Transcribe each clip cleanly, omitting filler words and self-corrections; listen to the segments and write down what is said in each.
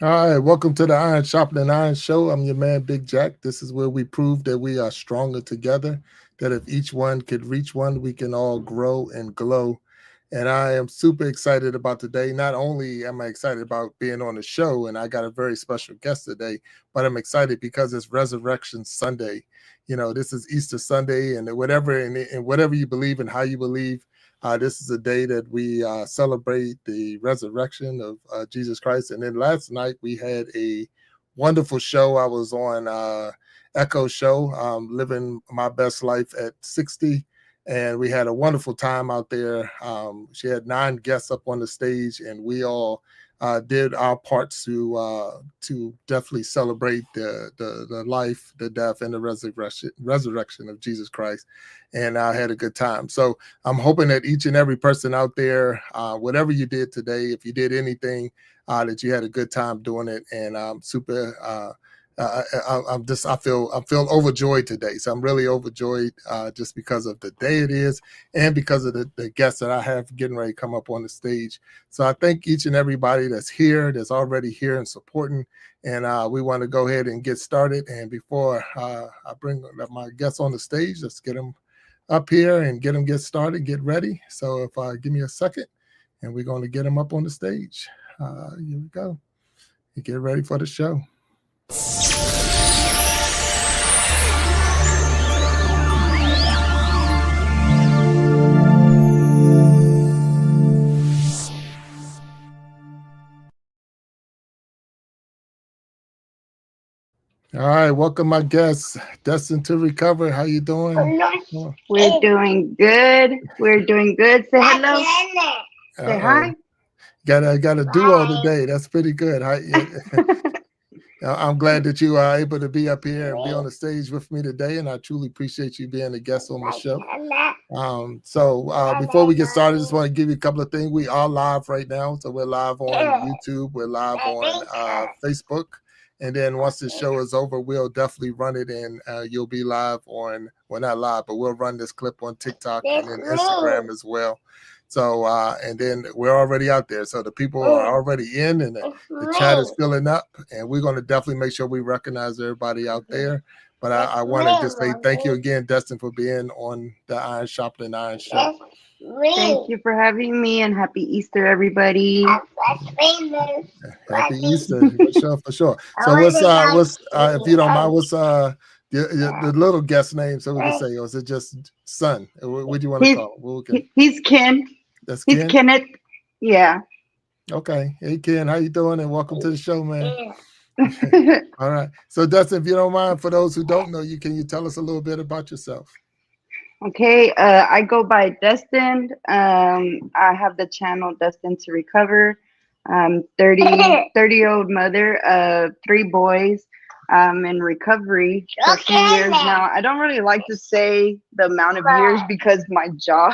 All right, welcome to the Iron Sharpening Iron Show. I'm your man, Big Jack. This is where we prove that we are stronger together, that if each one could reach one, we can all grow and glow. And I am super excited about today. Not only am I excited about being on the show, and I got a very special guest today, but I'm excited because it's Resurrection Sunday. You know, this is Easter Sunday, and whatever you believe and how you believe, this is a day that we celebrate the resurrection of Jesus Christ. And then last night we had a wonderful show. I was on Echo Show, living my best life at 60. And we had a wonderful time out there. She had 9 guests up on the stage, and we all did our parts to definitely celebrate the life, the death, and the resurrection of Jesus Christ. And I had a good time. So I'm hoping that each and every person out there, whatever you did today, if you did anything, that you had a good time doing it. And I'm super. I feel overjoyed today. So I'm really overjoyed just because of the day it is, and because of the guests that I have getting ready to come up on the stage. So I thank each and everybody that's here, that's already here and supporting. And we want to go ahead and get started. And before I bring my guests on the stage, let's get them up here and get started, get ready. So if give me a second, and we're going to get them up on the stage. Here we go. You get ready for the show. All right, welcome my guests, Destined to Recover. How you doing? We're doing good. We're doing good. Say hello. Say hi. Got a duo today. That's pretty good. I'm glad that you are able to be up here and be on the stage with me today, and I truly appreciate you being a guest on my show. So before we get started, I just want to give you a couple of things. We are live right now, so we're live on YouTube, we're live on Facebook, and then once the show is over, we'll definitely run it, and you'll be live on, well, not live, but we'll run this clip on TikTok and then Instagram as well. So, and then we're already out there. So the people are already in, and the chat is filling up, and we're going to definitely make sure we recognize everybody out there. But I want to just say thank you again, Destin, for being on the Iron Sharpening Iron Show. Thank you for having me, and happy Easter, everybody. Happy Easter, for sure. So what's if you don't mind, what's the little guest name, so we can say, or is it just son? What do you want to call him? He's Ken. That's Ken? He's Kenneth. Yeah. Okay. Hey, Ken, how you doing? And welcome to the show, man. All right. So, Dustin, if you don't mind, for those who don't know you, can you tell us a little bit about yourself? Okay. I go by Destined. I have the channel Destined2Recover. 30-year-old mother of 3 boys. In recovery for a few years now. I don't really like to say the amount of years because my job,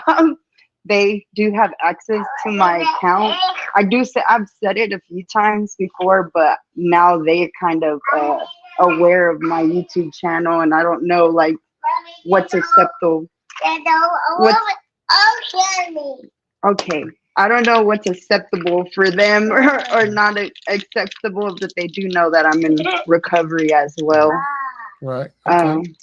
they do have access to my account. I've said it a few times before, but now they're kind of aware of my YouTube channel, and I don't know like what's acceptable. Okay. I don't know what's acceptable for them or not acceptable, but they do know that I'm in recovery as well. Right. Okay.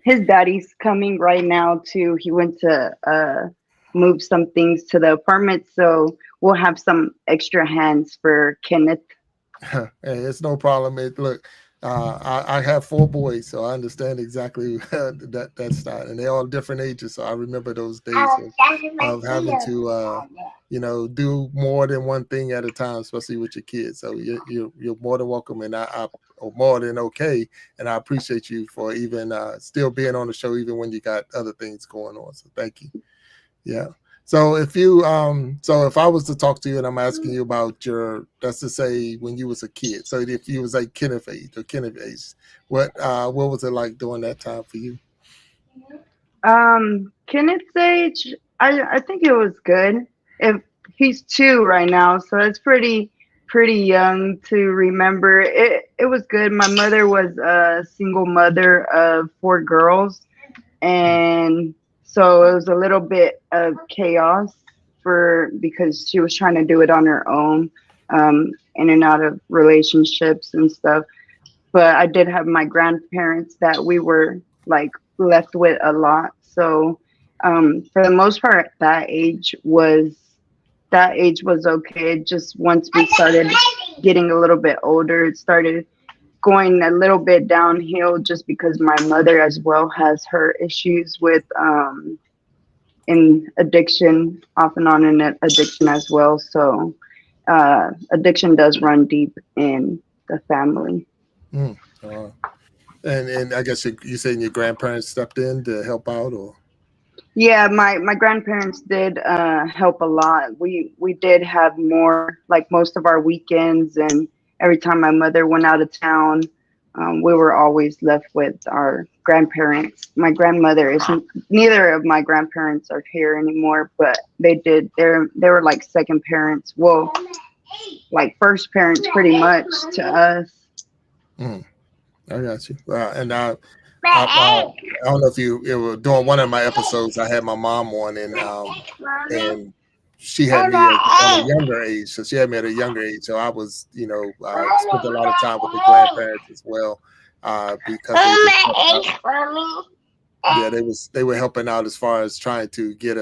His daddy's coming right now too. He went to move some things to the apartment, so we'll have some extra hands for Kenneth. Hey, it's no problem. Look, I have 4 boys, so I understand exactly that style, and they're all different ages. So I remember those days of having to, do more than one thing at a time, especially with your kids. So you're more than welcome, and I more than okay, and I appreciate you for even still being on the show, even when you got other things going on. So thank you. Yeah. So if I was to talk to you and I'm asking you about let's just say when you was a kid. So if you was like Kenneth age, what was it like during that time for you? Kenneth's age, I think it was good. If he's 2 right now, so it's pretty young to remember. It was good. My mother was a single mother of 4 girls, and so it was a little bit of chaos for because she was trying to do it on her own, in and out of relationships and stuff. But I did have my grandparents that we were like left with a lot. So for the most part, that age was okay. Just once we started getting a little bit older, it started going a little bit downhill just because my mother as well has her issues with in addiction, off and on in addiction as well. So addiction does run deep in the family. Mm. And I guess you saying your grandparents stepped in to help out, or Yeah, my grandparents did help a lot. We did have more, like most of our weekends, and every time my mother went out of town, we were always left with our grandparents. My grandmother is neither of my grandparents are here anymore, but they were like second parents. Well, like first parents pretty much to us. mm, I got you. And I don't know if you it were doing one of my episodes. I had my mom on, and she had me at a younger age. So she had me at a younger age. So I was, spent a lot of time with the grandparents as well, because they just helped out. Yeah, they were helping out as far as trying to get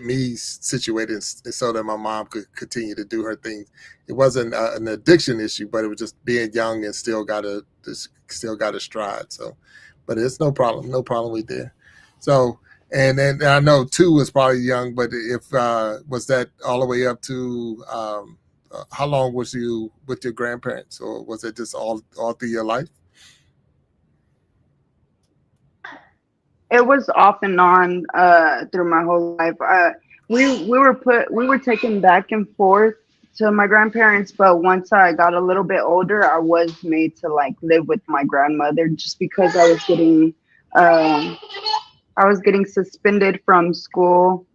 me situated, so that my mom could continue to do her things. It wasn't an addiction issue, but it was just being young and still got a stride. So, but it's no problem with there. So, and then I know two was probably young, but if was that all the way up to how long was you with your grandparents, or was it just all through your life? It was off and on through my whole life. We were taken back and forth to my grandparents, but once I got a little bit older, I was made to like live with my grandmother just because um, I was getting suspended from school,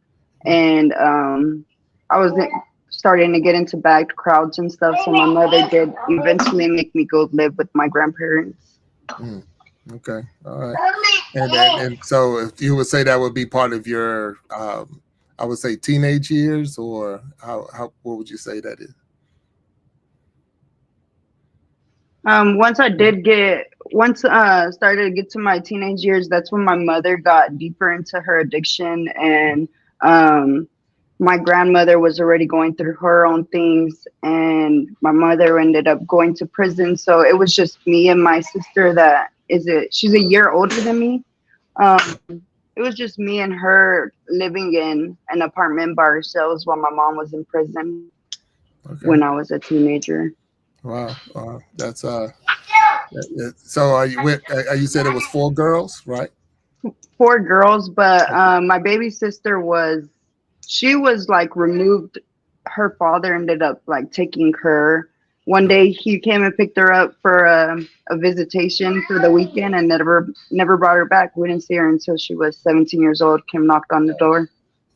and I was starting to get into bad crowds and stuff. So my mother did eventually make me go live with my grandparents. Mm, okay, all right. And so if you would say that would be part of your, I would say teenage years, or how what would you say that is? Once I did get once started to get to my teenage years, that's when my mother got deeper into her addiction, and um, my grandmother was already going through her own things, and my mother ended up going to prison. So it was just me and my sister. She's a year older than me. Um, it was just me and her living in an apartment by ourselves while my mom was in prison Okay. when I was a teenager. Wow. That's so are you with? You said it was four girls, right? Four girls, but Okay. my baby sister she was like removed. Her father ended up like taking her. One day he came and picked her up for a visitation for the weekend and never brought her back. We didn't see her until she was 17 years old. Kim knocked on the door.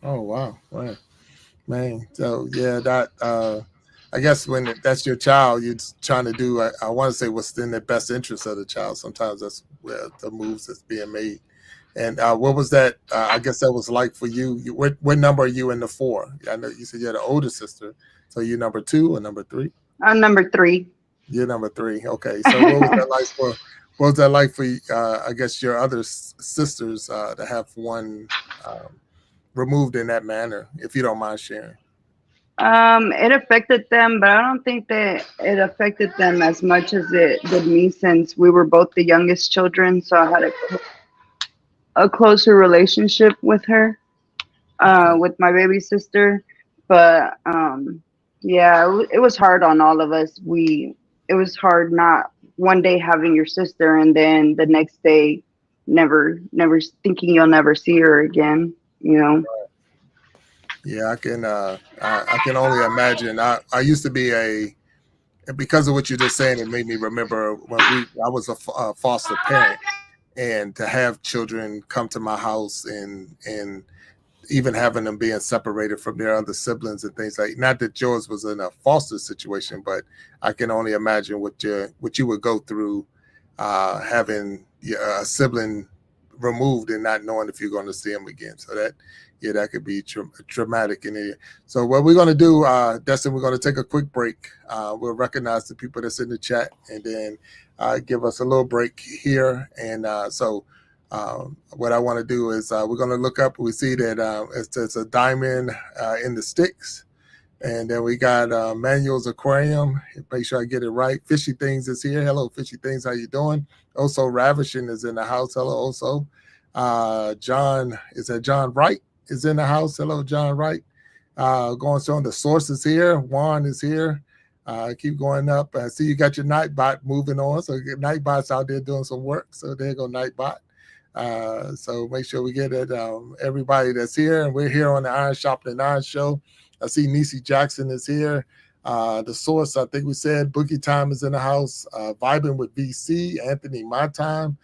Oh wow, wow, man. So yeah, that I guess when that's your child, you're just trying to do. I want to say what's in the best interest of the child. Sometimes that's where the moves that's being made. And what was that? I guess that was like for you. What number are you in the four? I know you said you're the older sister, so you number two or number three? Number three. You're number three. Okay. So what was that like for? What was that like for? I guess your other sisters to have one removed in that manner, if you don't mind sharing. It affected them, but I don't think that it affected them as much as it did me since we were both the youngest children. So I had a closer relationship with her, Okay. with my baby sister. But yeah, it was hard on all of us. It was hard not one day having your sister and then the next day never thinking you'll never see her again. You know. Yeah, I can only imagine. I used to be and because of what you're just saying, it made me remember when I was a foster parent, and to have children come to my house, and even having them being separated from their other siblings and things like. Not that yours was in a foster situation, but I can only imagine what you would go through, having a sibling removed and not knowing if you're going to see them again. So that yeah, that could be traumatic in it. So what we're going to do, Destin, we're going to take a quick break. We'll recognize the people that's in the chat, and then give us a little break here. And what I want to do is we're going to look up. We see that it's a diamond in the sticks. And then we got Manuel's Aquarium. Make sure I get it right. Fishy Things is here. Hello, Fishy Things. How you doing? Also, Ravishing is in the house. Hello, also. John, is that John Wright is in the house? Hello, John Wright. Going on, the source is here. Juan is here. Keep going up. I see you got your Nightbot moving on. So Nightbot's out there doing some work. So there you go, Nightbot. So make sure we get it. Everybody that's here. And we're here on the Iron Sharpening Iron Show. I see Niecy Jackson is here. The source, I think we said, Boogie Time is in the house. Vibing with VC, Anthony My Time.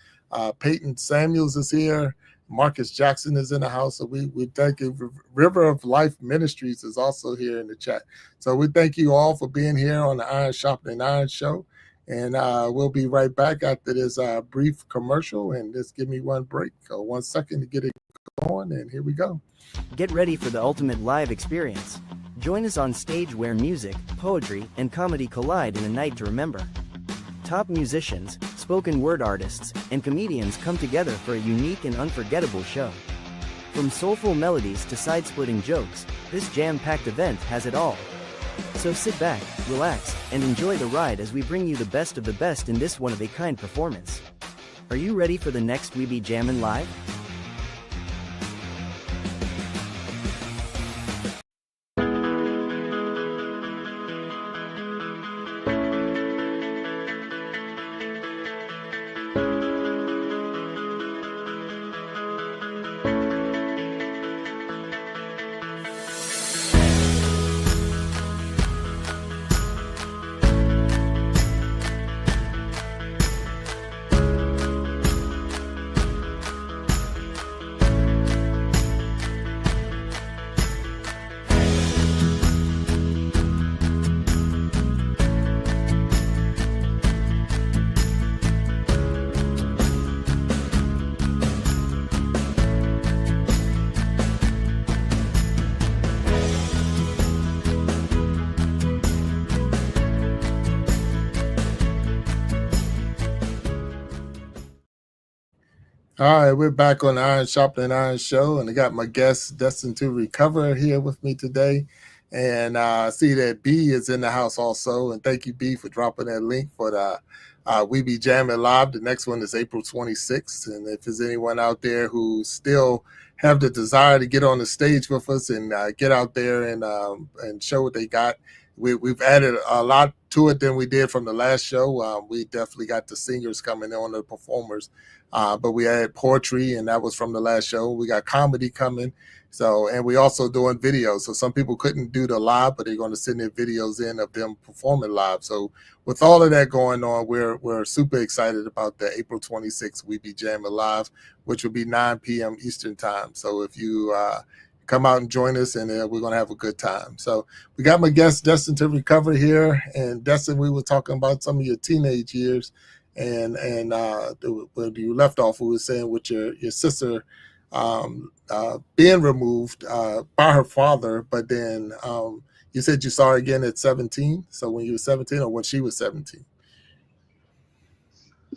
Peyton Samuels is here. Marcus Jackson is in the house. So we thank you. River of Life Ministries is also here in the chat. So we thank you all for being here on the Iron Sharpening Iron Show. And we'll be right back after this brief commercial. And just give me one break or 1 second to get it going. And here we go. Get ready for the ultimate live experience. Join us on stage where music, poetry, and comedy collide in a night to remember. Top musicians, spoken word artists, and comedians come together for a unique and unforgettable show. From soulful melodies to side-splitting jokes, this jam-packed event has it all. So sit back, relax, and enjoy the ride as we bring you the best of the best in this one-of-a-kind performance. Are you ready for the next We Be Jammin' Live? All right, we're back on the Iron Sharpening Iron Show, and I got my guest, Destined2Recover, here with me today. And I see that B is in the house also, and thank you, B, for dropping that link for the We Be Jamming Live. The next one is April 26th, and if there's anyone out there who still have the desire to get on the stage with us and get out there and show what they got, we've added a lot to it than we did from the last show. We definitely got the singers coming on, the performers. But we had poetry, and that was from the last show. We got comedy coming. So, and we also doing videos. So some people couldn't do the live, but they're going to send their videos in of them performing live. So with all of that going on, we're super excited about the April 26th We Be Jamming Live, which will be 9 p.m. Eastern time. So if you come out and join us, and we're going to have a good time. So we got my guest, Destined2Recover, here. And Destin, we were talking about some of your teenage years. And where you left off, we were saying with your sister being removed by her father, but then you said you saw her again at 17. So when you were 17, or when she was 17?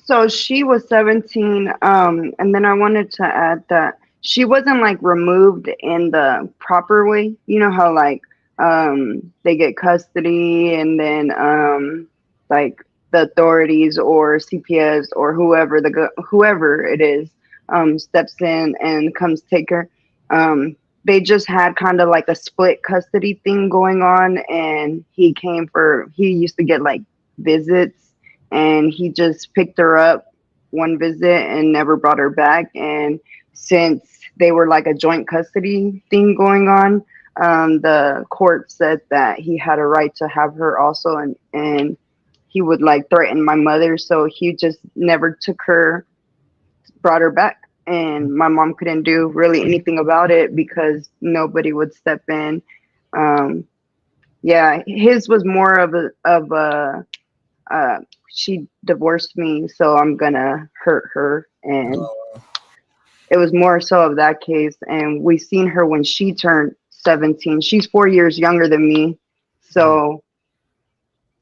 So she was 17, and then I wanted to add that she wasn't like removed in the proper way. You know how like they get custody, and then like the authorities or CPS or whoever it is steps in and comes take her. They just had kind of like a split custody thing going on, and he used to get like visits, and he just picked her up one visit and never brought her back. And since they were like a joint custody thing going on, the court said that he had a right to have her also, and he would like threaten my mother, so he just never brought her back. And my mom couldn't do really anything about it because nobody would step in. Yeah, his was more of a she divorced me, so I'm gonna hurt her. And it was more so of that case. And we seen her when she turned 17. She's 4 years younger than me. Mm.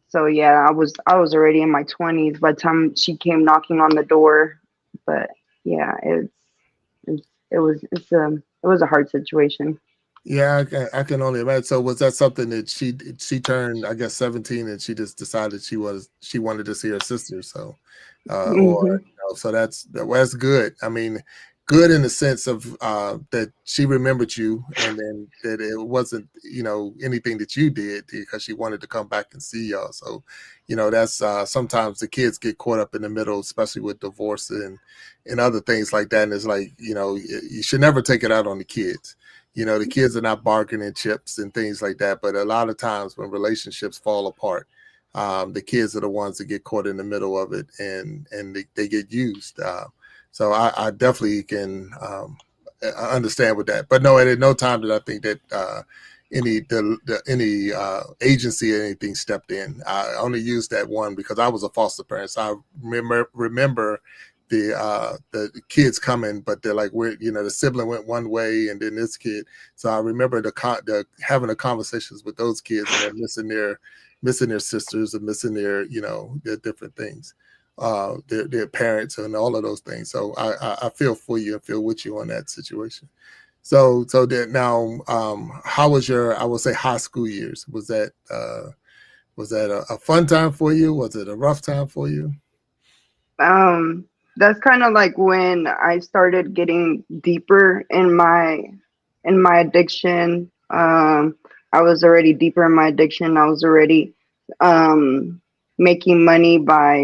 So yeah, I was already in my 20s by the time she came knocking on the door. But yeah, it was a hard situation. Yeah, I can only imagine. So was that something that she turned, I guess, 17, and she just decided she wanted to see her sister? So, or Hmm. so that's good. I mean, good in the sense of that she remembered you, and then that it wasn't anything that you did because she wanted to come back and see y'all. So, that's sometimes the kids get caught up in the middle, especially with divorce and other things like that. And it's like you should never take it out on the kids. The kids are not bargaining chips and things like that. But a lot of times when relationships fall apart, the kids are the ones that get caught in the middle of it, and they get used. So I definitely can understand with that. But no, at no time did I think that any agency or anything stepped in. I only used that one because I was a foster parent. So I remember the kids coming, but they're like, the sibling went one way and then this kid. So I remember the having the conversations with those kids, and they're missing their sisters and missing their different things, their parents and all of those things. So I feel for you and feel with you on that situation. So that now, how was your, I would say, high school years? Was that a fun time for you? Was it a rough time for you? That's kind of like when I started getting deeper in my addiction. I was already deeper in my addiction. I was already um, making money by,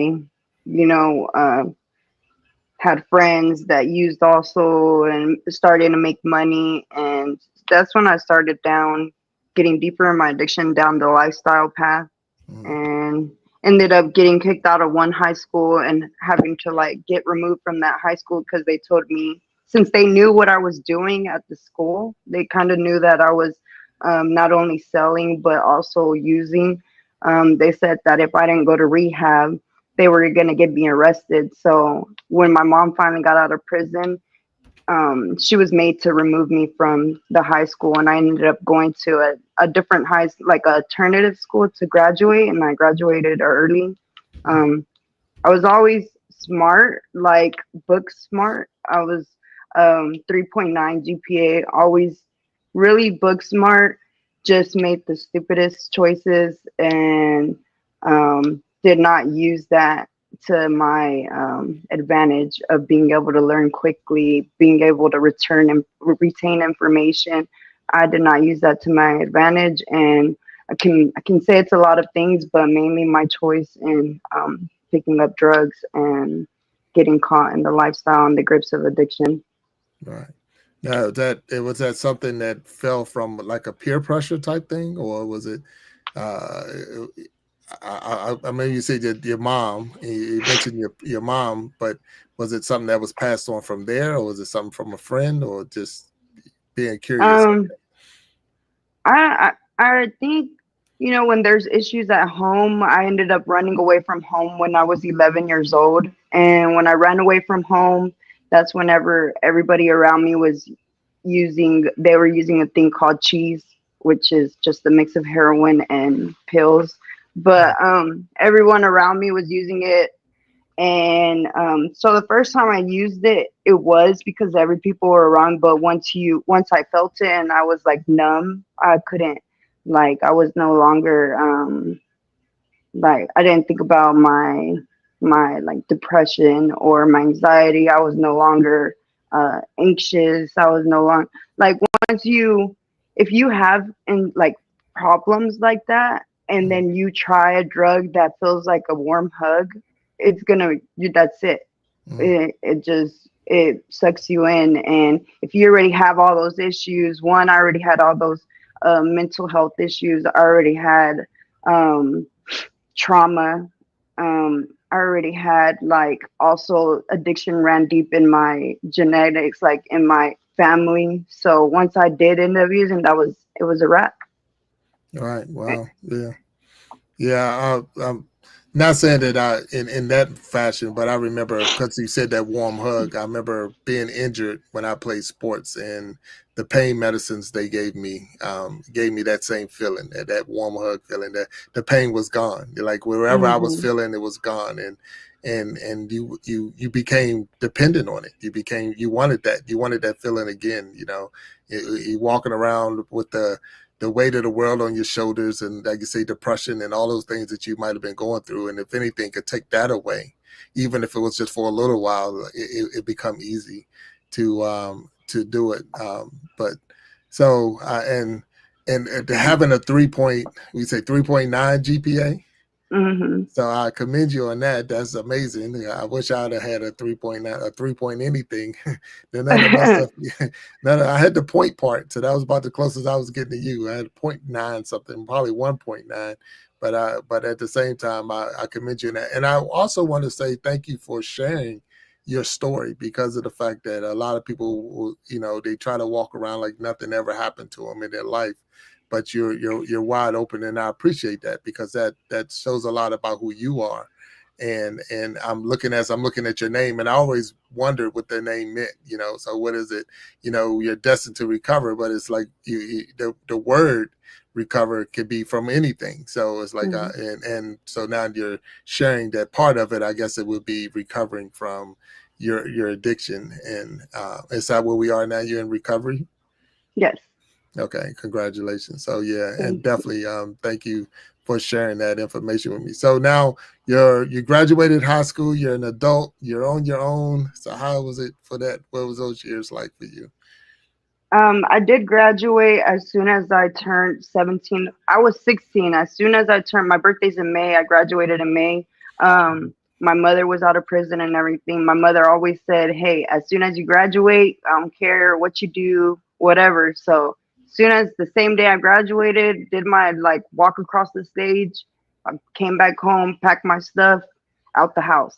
you know, had friends that used also and starting to make money. And that's when I started getting deeper in my addiction down the lifestyle path, Mm. and ended up getting kicked out of one high school and having to like get removed from that high school because they told me, since they knew what I was doing at the school, they kind of knew that I was not only selling but also using. They said that if I didn't go to rehab, they were going to get me arrested. So when my mom finally got out of prison, she was made to remove me from the high school, and I ended up going to a different like a alternative school to graduate, and I graduated early. Um, I was always smart, like book smart. I was 3.9 GPA, always really book smart, just made the stupidest choices and did not use that to my advantage of being able to learn quickly, being able to return and retain information. I did not use that to my advantage, and I can say it's a lot of things, but mainly my choice in picking up drugs and getting caught in the lifestyle and the grips of addiction. Right. Now, was that something that fell from like a peer pressure type thing, or was it? Uh, I mean, you said your mom. You mentioned your mom, but was it something that was passed on from there, or was it something from a friend, or just being curious? Um, I think, when there's issues at home, I ended up running away from home when I was 11 years old. And when I ran away from home, that's whenever everybody around me they were using a thing called cheese, which is just a mix of heroin and pills. But everyone around me was using it, and so the first time I used it, it was because every people were around. But once I felt it and I was like numb, I couldn't, like, I was no longer like, I didn't think about my like depression or my anxiety. I was no longer anxious. I was no longer like, once you if you have and like problems like that, and Mm, then you try a drug that feels like a warm hug, it's gonna that's it. mm, It sucks you in. And if you already have all those issues, one, I already had all those mental health issues. I already had um trauma. I already had, like, also addiction ran deep in my genetics, like in my family. So once I did end up using, it was a wrap. right. Wow. Yeah. Yeah. Not saying that in that fashion, but I remember because you said that warm hug. I remember being injured when I played sports, and the pain medicines they gave me that same feeling, that warm hug feeling. That the pain was gone. Like wherever I was Hmm. feeling, it was gone, and you became dependent on it. You wanted that feeling again. You walking around with the weight of the world on your shoulders, and like you say, depression and all those things that you might have been going through. And if anything could take that away, even if it was just for a little while, it become easy to do it. But so and having a 3.9 GPA. Hmm. So I commend you on that. That's amazing. Yeah, I wish I'd have had a 3.9, a 3 point anything. Then none of my stuff. I had the point part, so that was about the closest I was getting to you. I had 0.9 something, probably 1.9. But at the same time, I commend you on that. And I also want to say thank you for sharing your story, because of the fact that a lot of people will, they try to walk around like nothing ever happened to them in their life, but you're wide open, and I appreciate that, because that shows a lot about who you are. And I'm looking at your name, and I always wondered what the name meant. So what is it? You're destined to recover, but it's like the word recover could be from anything. So it's like Hmm. and so now you're sharing that part of it. I guess it would be recovering from your addiction. And is that where we are now? You're in recovery. Yes. Okay, congratulations. So yeah, and Thank you. definitely thank you for sharing that information with me. So now you graduated high school, you're an adult, you're on your own. So how was it for that? What was those years like for you? I did graduate as soon as I turned 17. I was 16. As soon as I turned, my birthday's in May. I graduated in May. My mother was out of prison and everything. My mother always said, "Hey, as soon as you graduate, I don't care what you do, whatever." So, soon as the same day I graduated, did my like walk across the stage, I came back home, packed my stuff, out the house.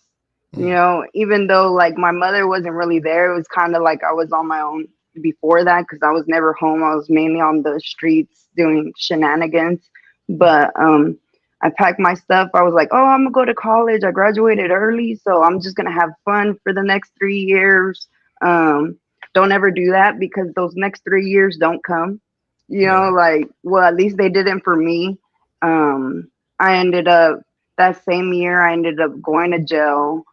Mm, Even though like my mother wasn't really there, it was kind of like I was on my own before that because I was never home. I was mainly on the streets doing shenanigans. But I packed my stuff. I was like, oh, I'm gonna go to college. I graduated early, so I'm just gonna have fun for the next 3 years. Um, don't ever do that because those next 3 years don't come. right. Like, well, at least they didn't for me. I ended up that same year. I ended up going to jail,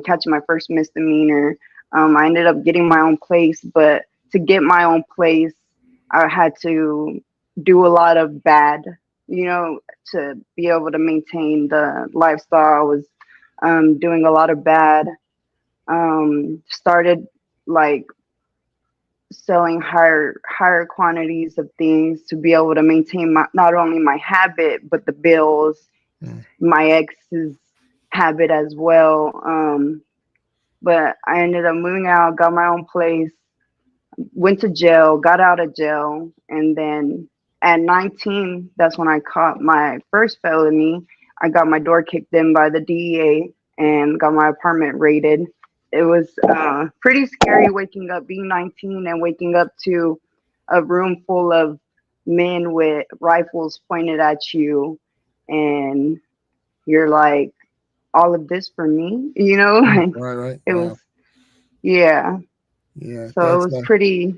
catching my first misdemeanor. I ended up getting my own place, but to get my own place, I had to do a lot of bad, you know, to be able to maintain the lifestyle. I was doing a lot of bad. Started like selling higher quantities of things to be able to maintain not only my habit but the bills, Mm, my ex's habit as well. But I ended up moving out, got my own place, went to jail, got out of jail, and then at 19, that's when I caught my first felony. I got my door kicked in by the DEA and got my apartment raided. It was pretty scary waking up, being 19, and waking up to a room full of men with rifles pointed at you, and you're like, all of this for me, mm, Like right, right. it was, Wow. yeah. Yeah, So it that's was pretty.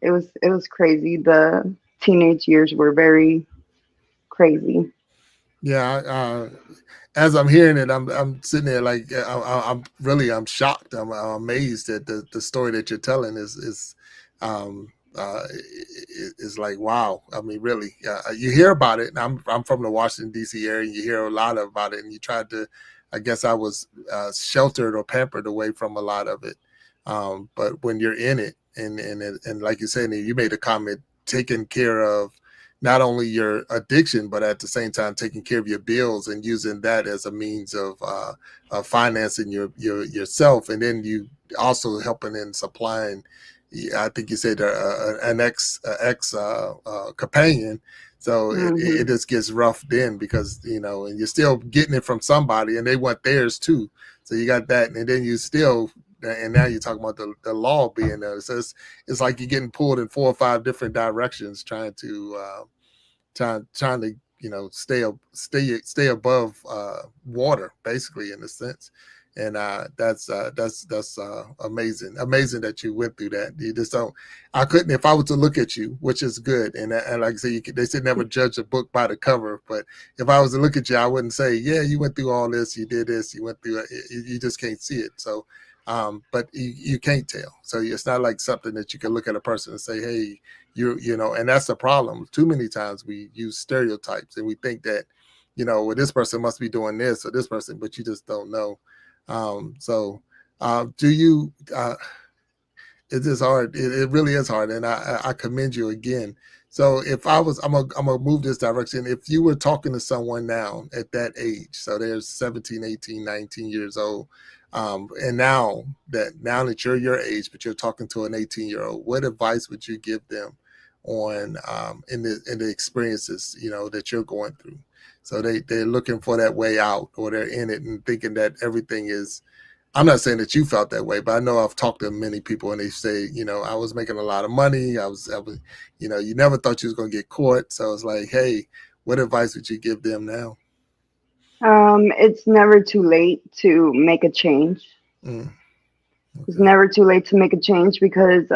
It was crazy. The teenage years were very crazy. yeah. As I'm hearing it, I'm sitting there like I'm really I'm shocked. I'm amazed at the story that you're telling um is like wow. I mean, really, you hear about it. And I'm from the Washington D.C. area. And you hear a lot about it, and you tried to. I guess I was sheltered or pampered away from a lot of it. But when you're in it, and like you said, you made a comment, taking care of not only your addiction, but at the same time taking care of your bills and using that as a means of financing yourself, and then you also helping in supplying. I think you said an ex companion. So it Hmm. just gets rough then, because and you're still getting it from somebody, and they want theirs too. So you got that, and then you still, and now you're talking about the law being there. So it's like you're getting pulled in 4 or 5 different directions, trying to stay above water, basically, in a sense. And that's amazing that you went through that. You just don't. I couldn't, if I was to look at you, which is good. And like I say, they said never judge a book by the cover. But if I was to look at you, I wouldn't say, yeah, you went through all this, you did this, you went through it. You just can't see it. So, but you can't tell. So it's not like something that you can look at a person and say, hey, and that's the problem. Too many times we use stereotypes and we think that, well, this person must be doing this or this person, but you just don't know. Do you, it is hard. It really is hard. And I commend you again. So if I'm gonna move this direction. If you were talking to someone now at that age, so they're 17, 18, 19 years old, and now that you're your age, but you're talking to an 18-year-old, what advice would you give them on in the experiences that you're going through? So they're looking for that way out, or they're in it and thinking that everything is. I'm not saying that you felt that way, but I know I've talked to many people and they say, I was making a lot of money. I was, you never thought you was going to get caught. So it's like, hey, what advice would you give them now? It's never too late to make a change. Okay. It's never too late to make a change because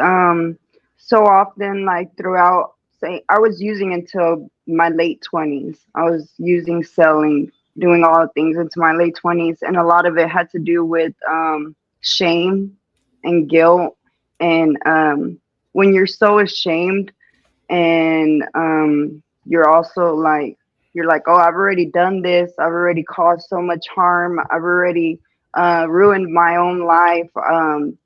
so often, like throughout, say, I was using until my late 20s. I was using, selling, doing all the things into my late 20s, and a lot of it had to do with shame and guilt. And when you're so ashamed and you're also like, oh, I've already done this, I've already caused so much harm, I've already ruined my own life,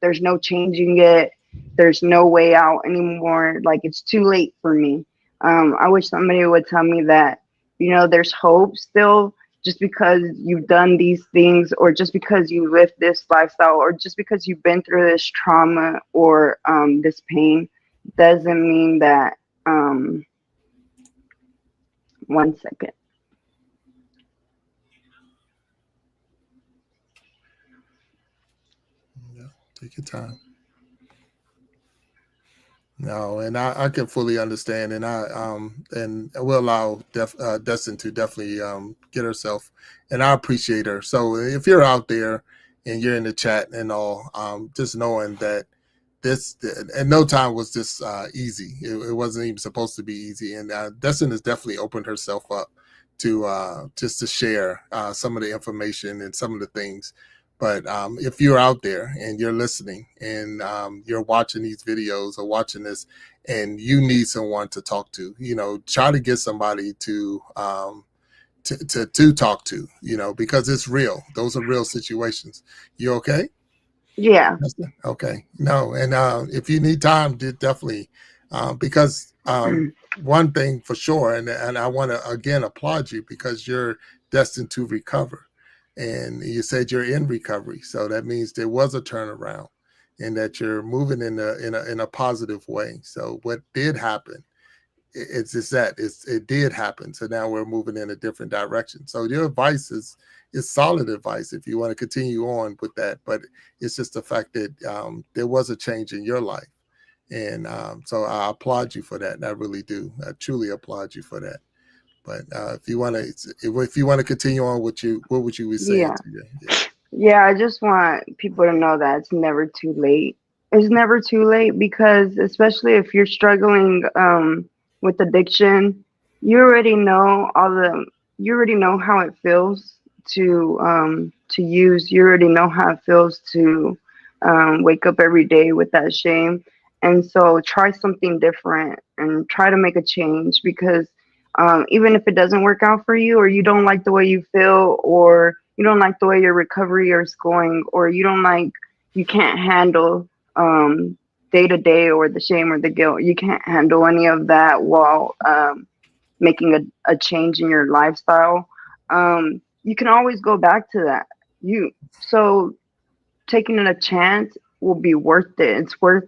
there's no changing it, there's no way out anymore, like it's too late for me. I wish somebody would tell me that there's hope still. Just because you've done these things, or just because you live this lifestyle, or just because you've been through this trauma or this pain, doesn't mean that. 1 second. Yeah, take your time. No, and I can fully understand, and I will allow Destin to definitely get herself, and I appreciate her. So if you're out there and you're in the chat and all, just knowing that this and no time was this easy. It wasn't even supposed to be easy, and Destin has definitely opened herself up to just to share some of the information and some of the things. But if you're out there and you're listening and you're watching these videos or watching this and you need someone to talk to, try to get somebody to talk to, because it's real. Those are real situations. You okay? Yeah. Okay. No. And if you need time, definitely, because one thing for sure, and I want to again applaud you because you're destined to recover. And you said you're in recovery, so that means there was a turnaround, and that you're moving in a positive way. So what did happen? It's just that it did happen. So now we're moving in a different direction. So your advice is solid advice if you want to continue on with that. But it's just the fact that there was a change in your life, and so I applaud you for that. And I really do. I truly applaud you for that. But if you want to continue on, what would you be saying Yeah. to you? Yeah, I just want people to know that it's never too late. It's never too late because especially if you're struggling with addiction, you already know how it feels to use. You already know how it feels to wake up every day with that shame. And so try something different and try to make a change because even if it doesn't work out for you, or you don't like the way you feel, or you don't like the way your recovery is going, or you can't handle day to day, or the shame or the guilt, you can't handle any of that while making a change in your lifestyle, you can always go back to that. So taking a chance will be worth it. It's worth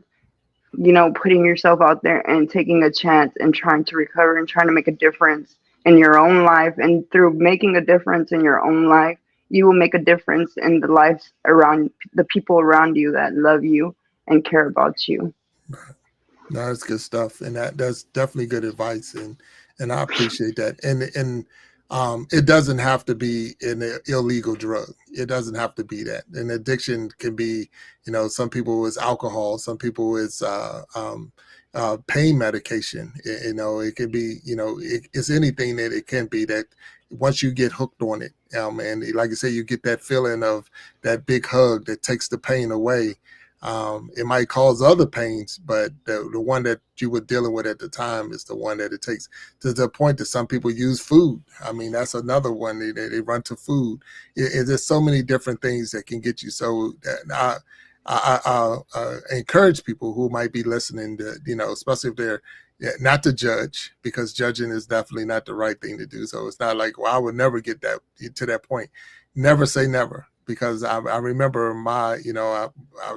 putting yourself out there and taking a chance and trying to recover and trying to make a difference in your own life. And through making a difference in your own life, you will make a difference in the lives around the people around you that love you and care about you. No, that's good stuff, and that's definitely good advice. And And I appreciate that. And it doesn't have to be an illegal drug. It doesn't have to be that. An addiction can be, some people it's alcohol, some people it's pain medication. It could be, it's anything that it can be that once you get hooked on it, and like I say, you get that feeling of that big hug that takes the pain away. It might cause other pains, but the one that you were dealing with at the time is the one that it takes, to the point that some people use food. I mean, that's another one. They run to food. There's so many different things that can get you. So I encourage people who might be listening to, especially if they're, not to judge, because judging is definitely not the right thing to do. So it's not like, well, I would never get that to that point. Never say never, because I remember I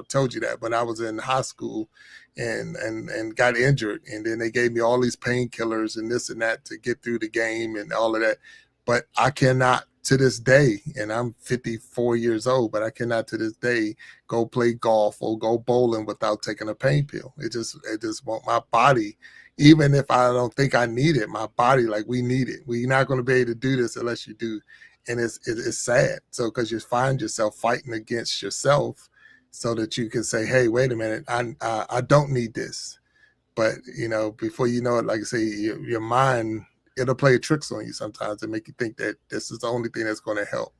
told you that when I was in high school and got injured, and then they gave me all these painkillers and this and that to get through the game and all of that. But I cannot to this day, and I'm 54 years old, but I cannot to this day go play golf or go bowling without taking a pain pill. It just won't. My body, even if I don't think I need it, my body, like, we need it. We're not going to be able to do this unless you do. And it's sad. So, because you find yourself fighting against yourself so that you can say, hey, wait a minute, I don't need this. But, before you know it, like I say, your mind, it'll play tricks on you sometimes and make you think that this is the only thing that's going to help.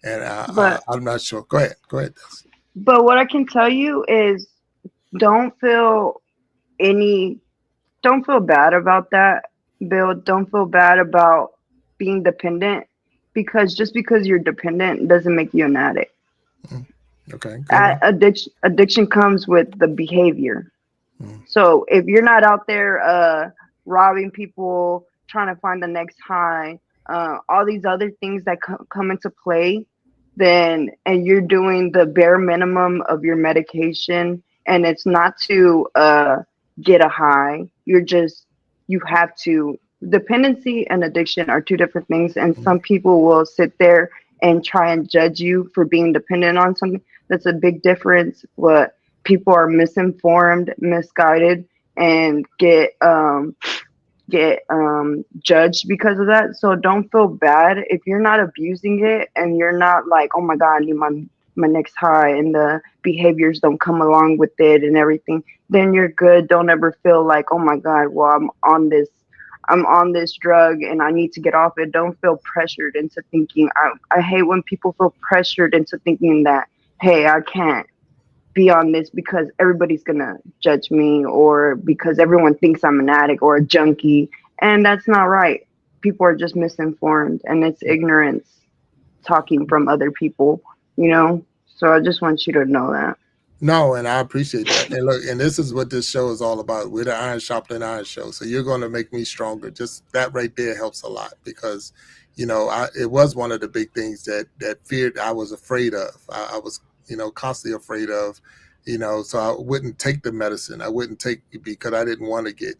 And I'm not sure. Go ahead. Des. But what I can tell you is, don't feel bad about that, Bill. Don't feel bad about being dependent, because just because you're dependent doesn't make you an addict. Okay. Addiction comes with the behavior. So if you're not out there robbing people, trying to find the next high, all these other things that come into play, and you're doing the bare minimum of your medication, and it's not to get a high, you have to. Dependency and addiction are two different things, and some people will sit there and try and judge you for being dependent on something. That's a big difference. What people are misinformed, misguided, and get judged because of that. So don't feel bad if you're not abusing it, and you're not like, oh my God, I need my next high, and the behaviors don't come along with it and everything. Then you're good. Don't ever feel like, oh my God, well, I'm on this drug and I need to get off it. Don't feel pressured into thinking. I hate when people feel pressured into thinking that, hey, I can't be on this because everybody's gonna judge me, or because everyone thinks I'm an addict or a junkie. And that's not right. People are just misinformed, and it's ignorance talking from other people, So I just want you to know that. No, and I appreciate that. And look, and this is what this show is all about. We're the Iron Sharpening Iron show. So you're going to make me stronger. Just that right there helps a lot, because, it was one of the big things that feared I was afraid of. I was, constantly afraid of, so I wouldn't take the medicine. I wouldn't take it because I didn't want to get,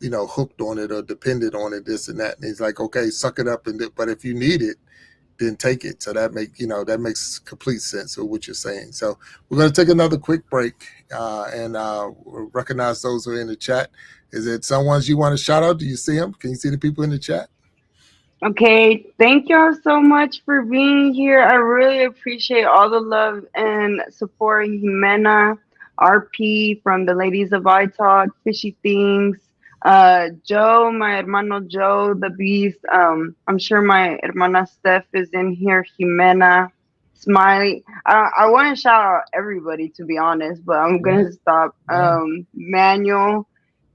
hooked on it or dependent on it, this and that. And he's like, okay, suck it up. But if you need it, then take it. So that makes complete sense with what you're saying. So we're going to take another quick break and recognize those who are in the chat. Is it someone you want to shout out? Do you see them? Can you see the people in the chat? Okay, thank y'all so much for being here. I really appreciate all the love and support. Jimena, RP from the Ladies of I Talk, Fishy Things, Joe, my hermano Joe, the Beast. I'm sure my hermana Steph is in here. Jimena, Smiley. I want to shout out everybody, to be honest, but I'm gonna stop. Manuel,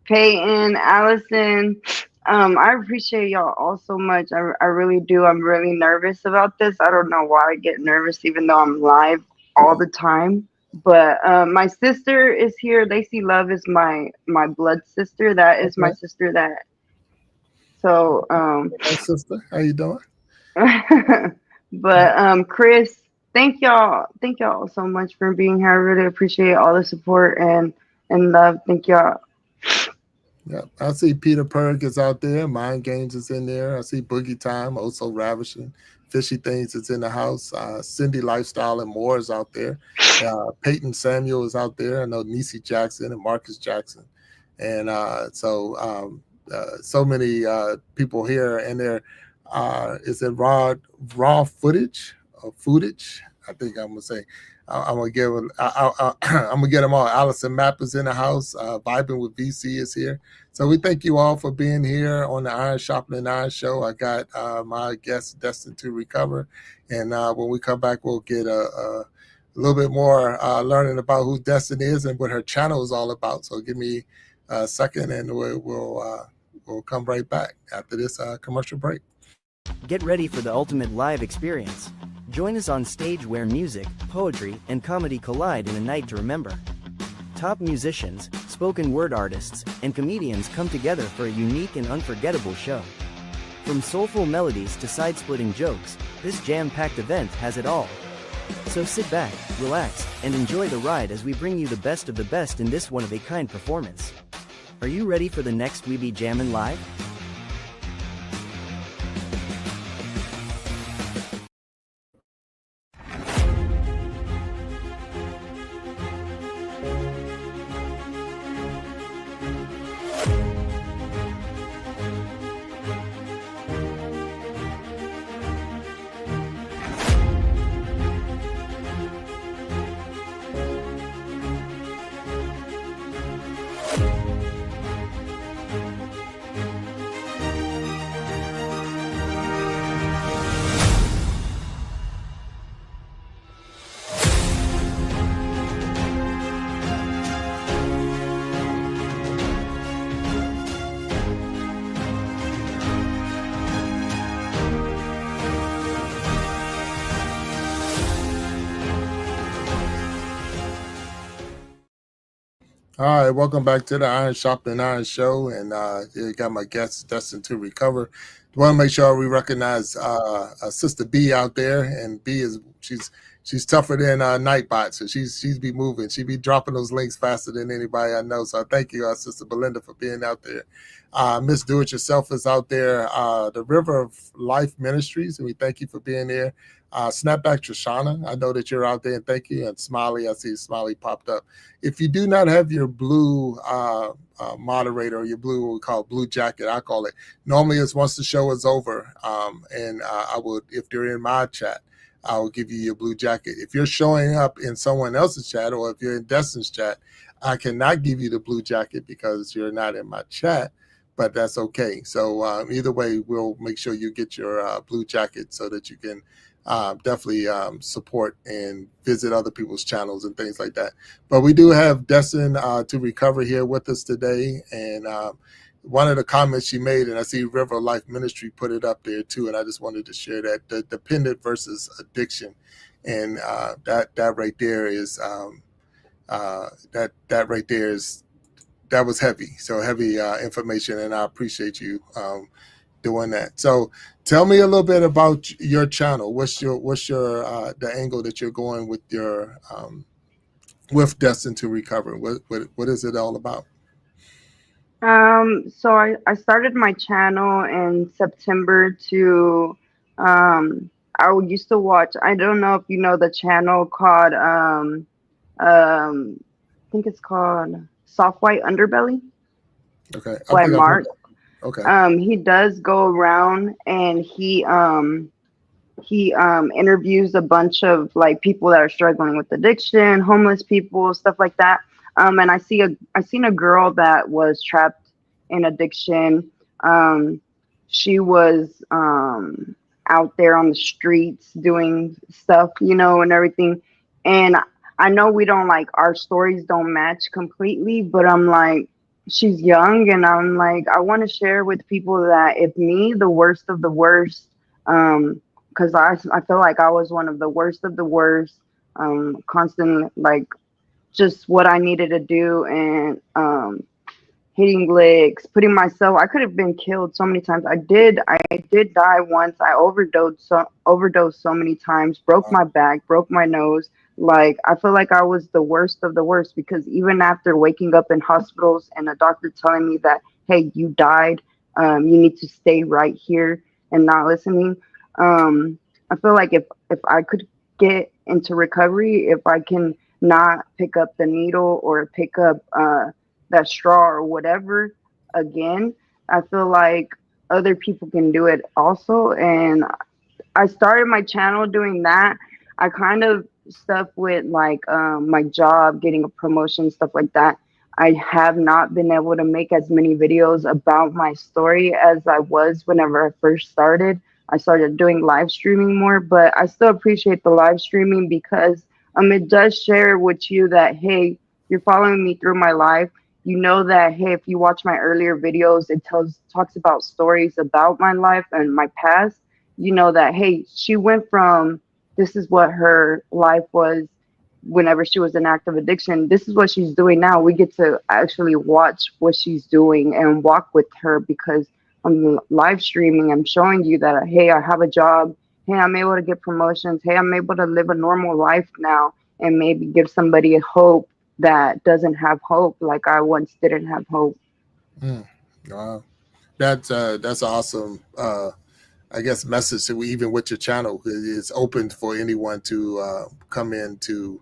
Peyton, Allison. I appreciate y'all all so much. I really do. I'm really nervous about this. I don't know why I get nervous, even though I'm live all the time. But my sister is here. Lacey Love is my blood sister. That is my sister. So hey, sister, how you doing? But Chris, thank y'all so much for being here. I really appreciate all the support and love. Thank y'all. Yeah, I see Peter Perg is out there. Mind Games is in there. I see Boogie Time, also Ravishing. Fishy Things is in the house. Cindy Lifestyle and more is out there. Peyton Samuel is out there. I know Niecy Jackson and Marcus Jackson. And so many people here, and they're is it raw footage or footage? I think I'm gonna say. I'm gonna give. I'm gonna get them all. Allison Mapp is in the house. Vibing with VC is here. So we thank you all for being here on the Iron Sharpening Iron show. I got my guest Destined to Recover, and when we come back, we'll get a little bit more learning about who Destin is and what her channel is all about. So give me a second, and we'll come right back after this commercial break. Get ready for the ultimate live experience. Join us on stage where music, poetry, and comedy collide in a night to remember. Top musicians, spoken word artists, and comedians come together for a unique and unforgettable show. From soulful melodies to side-splitting jokes, this jam-packed event has it all. So sit back, relax, and enjoy the ride as we bring you the best of the best in this one-of-a-kind performance. Are you ready for the next We Be Jammin' Live? All right, welcome back to the Iron Sharpening Iron show, and you got my guest Destined to Recover. Want to make sure we recognize Sister B out there, and B is she's tougher than Nightbot, so she's be moving, she be dropping those links faster than anybody I know. So thank you, Sister Belinda, for being out there. Miss Do It Yourself is out there. The River of Life Ministries, and we thank you for being there. Snapback Trishana, I know that you're out there, and thank you. And Smiley, I see Smiley popped up. If you do not have your blue moderator, or your blue, what we call blue jacket, I call it. Normally it's once the show is over, and I would, if you're in my chat, I will give you your blue jacket. If you're showing up in someone else's chat, or if you're in Destin's chat, I cannot give you the blue jacket because you're not in my chat, but that's okay. So either way, we'll make sure you get your blue jacket so that you can definitely support and visit other people's channels and things like that. But we do have Destin to Recover here with us today, and one of the comments she made, and I see River Life Ministry put it up there too, and I just wanted to share that, the dependent versus addiction, and that right there is that right there is, that was heavy. So heavy information, and I appreciate you doing that. So tell me a little bit about your channel. What's your the angle that you're going with your with Destined to Recover? What is it all about? So I started my channel in September to I used to watch, I don't know if you know the channel called I think it's called Soft White Underbelly. Okay. By Mark. Okay. He does go around and he interviews a bunch of like people that are struggling with addiction, homeless people, stuff like that. And I seen a girl that was trapped in addiction. She was out there on the streets doing stuff, and everything. And I know we don't, like, our stories don't match completely, but I'm like, she's young, and I'm like, I want to share with people that if me, the worst of the worst, because I feel like I was one of the worst of the worst, constant, like, just what I needed to do, and hitting licks, putting myself, I could have been killed so many times. I did die once. I overdosed so many times, broke my back, broke my nose. Like, I feel like I was the worst of the worst, because even after waking up in hospitals and a doctor telling me that, hey, you died, you need to stay right here, and not listening, I feel like if I could get into recovery, if I can not pick up the needle or pick up that straw or whatever again, I feel like other people can do it also. And I started my channel doing that. I kind of stuff with like my job, getting a promotion, stuff like that. I have not been able to make as many videos about my story as I was whenever I first started. I started doing live streaming more, but I still appreciate the live streaming because it does share with you that hey, you're following me through my life. You know that hey, if you watch my earlier videos, it talks about stories about my life and my past. You know that hey, she went from this is what her life was whenever she was in active addiction. This is what she's doing now. We get to actually watch what she's doing and walk with her because I'm live streaming. I'm showing you that hey, I have a job. Hey, I'm able to get promotions. Hey, I'm able to live a normal life now and maybe give somebody a hope that doesn't have hope like I once didn't have hope. Mm. Wow. That's awesome. I guess message that we, even with your channel, is open for anyone to come in to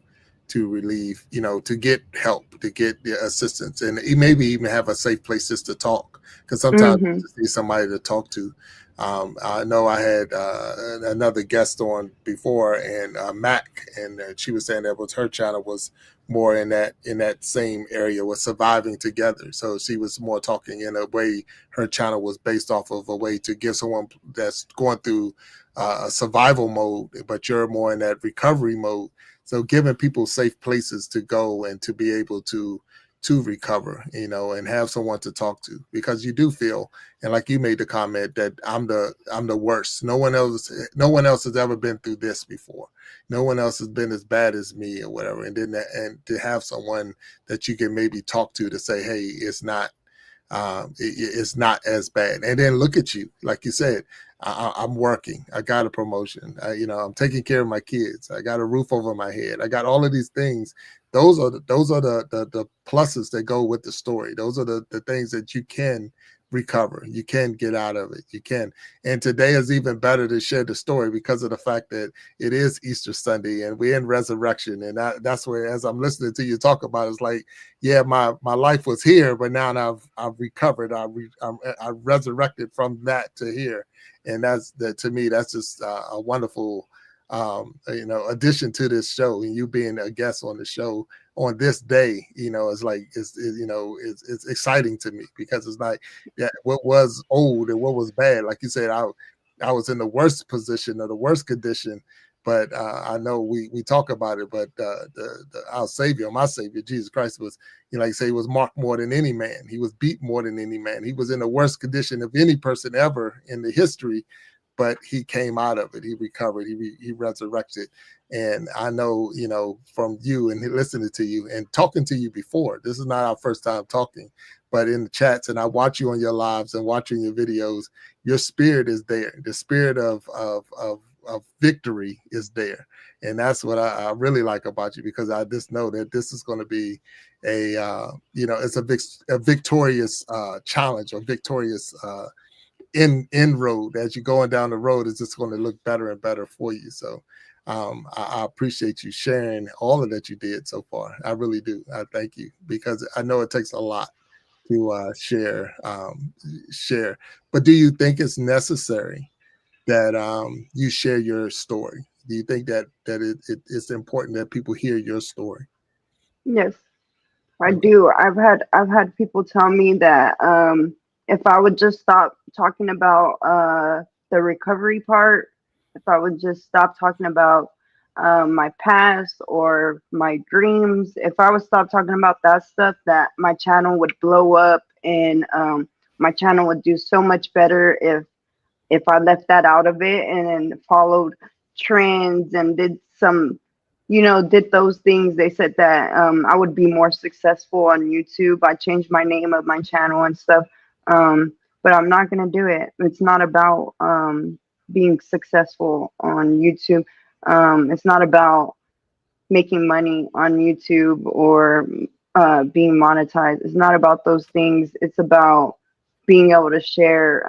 relieve, to get help, to get the assistance, and maybe even have a safe places to talk. Because sometimes you Mhm. just need somebody to talk to. I know I had another guest on before, and Mac, and she was saying that was her channel was more in that same area, was surviving together. So she was more talking in a way, her channel was based off of a way to give someone that's going through a survival mode, but you're more in that recovery mode. So giving people safe places to go and to be able to recover, and have someone to talk to, because you do feel, and like you made the comment that I'm the worst. No one else has ever been through this before. No one else has been as bad as me or whatever. And then and to have someone that you can maybe talk to say, hey, it's not as bad. And then look at you, like you said, I'm working. I got a promotion. I'm taking care of my kids. I got a roof over my head. I got all of these things. Those are the pluses that go with the story. Those are the things that you can recover. You can get out of it. You can. And today is even better to share the story because of the fact that it is Easter Sunday and we're in resurrection. And that's where, as I'm listening to you talk about, it's like, yeah, my life was here, but now I've recovered. I resurrected from that to here, and that's that to me. That's just a wonderful, addition to this show. And you being a guest on the show on this day, it's like it's exciting to me because it's like what was old and what was bad. Like you said, I was in the worst position or the worst condition, but I know we talk about it. But our Savior, my Savior, Jesus Christ, was, like you say, he was marked more than any man. He was beat more than any man. He was in the worst condition of any person ever in the history, but he came out of it. He recovered. He resurrected. And I know, from you and listening to you and talking to you before, this is not our first time talking, but in the chats, and I watch you on your lives and watching your videos, your spirit is there. The spirit of victory is there. And that's what I really like about you, because I just know that this is going to be it's a victorious challenge, or victorious road. As you're going down the road, it's just going to look better and better for you. So I appreciate you sharing all of that you did so far. I really do. I thank you, because I know it takes a lot to share. But do you think it's necessary that you share your story? Do you think that it's important that people hear your story? Yes. I Okay. do. I've had people tell me that if I would just stop talking about the recovery part, if I would just stop talking about my past or my dreams, if I would stop talking about that stuff, that my channel would blow up and my channel would do so much better if I left that out of it and then followed trends and did some, did those things. They said that I would be more successful on YouTube. I changed my name of my channel and stuff. But I'm not going to do it. It's not about being successful on YouTube. It's not about making money on YouTube or being monetized. It's not about those things. It's about being able to share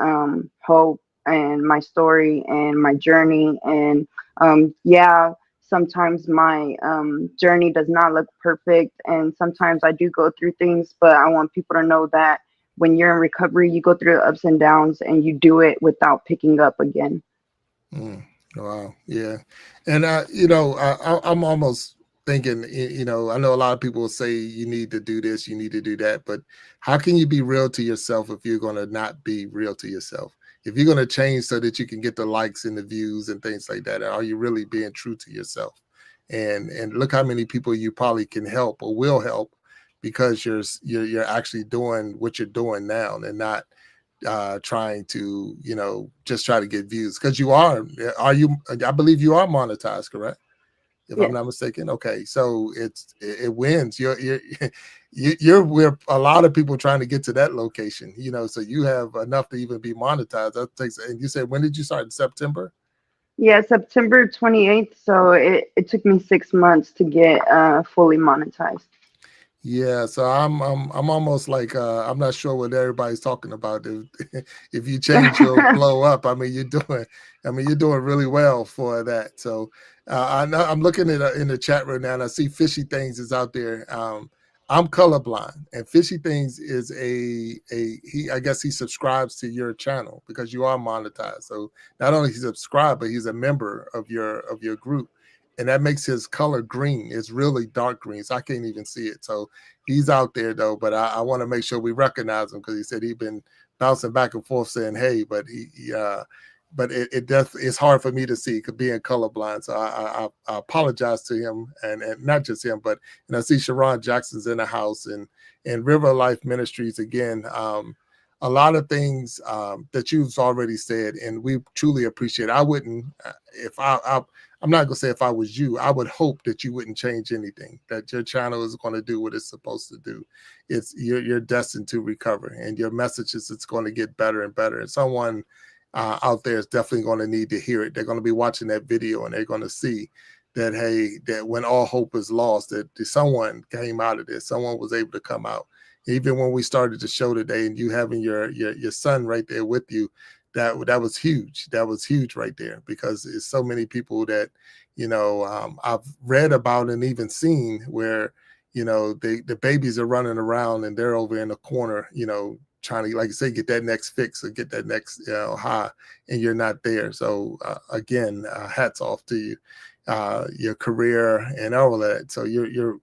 hope and my story and my journey. And yeah, sometimes my journey does not look perfect. And sometimes I do go through things, but I want people to know that when you're in recovery, you go through the ups and downs and you do it without picking up again. Mm, wow. Yeah. And, I'm almost thinking, I know a lot of people will say you need to do this, you need to do that, but how can you be real to yourself if you're going to not be real to yourself? If you're going to change so that you can get the likes and the views and things like that, are you really being true to yourself? And look how many people you probably can help or will help because you're actually doing what you're doing now and not trying to, just try to get views because are you, I believe you are monetized, correct? If I'm Yes. not mistaken. Okay. So it wins. You're with a lot of people trying to get to that location, so you have enough to even be monetized. That takes, and you said, when did you start? In September? Yeah, September 28th. So it took me 6 months to get fully monetized. Yeah, so I'm almost like I'm not sure what everybody's talking about. If you change, you'll blow up. I mean you're doing really well for that. So I know I'm looking at in the chat right now, and I see Fishy Things is out there. I'm colorblind, and Fishy Things is he. I guess he subscribes to your channel because you are monetized. So not only he subscribed, but he's a member of your group, and that makes his color green. It's really dark green, so I can't even see it. So he's out there though, but I want to make sure we recognize him because he said he's been bouncing back and forth saying hey, but but it's hard for me to see because being colorblind. So I apologize to him and not just him, but I see Sharon Jackson's in the house and River Life Ministries again. A lot of things that you've already said, and we truly appreciate it. I wouldn't, if I'm not gonna say if I was you, I would hope that you wouldn't change anything. That your channel is going to do what it's supposed to do. You're destined to recover, and your message is it's going to get better and better. And someone out there is definitely going to need to hear it. They're going to be watching that video, and they're going to see that hey, that when all hope is lost, that someone came out of this. Someone was able to come out. Even when we started the show today, and you having your son right there with you, that was huge. That was huge right there because it's so many people that I've read about and even seen where the babies are running around and they're over in the corner, trying to, like you say, get that next fix or get that next high, and you're not there. So again, hats off to you, your career and all of that. So you're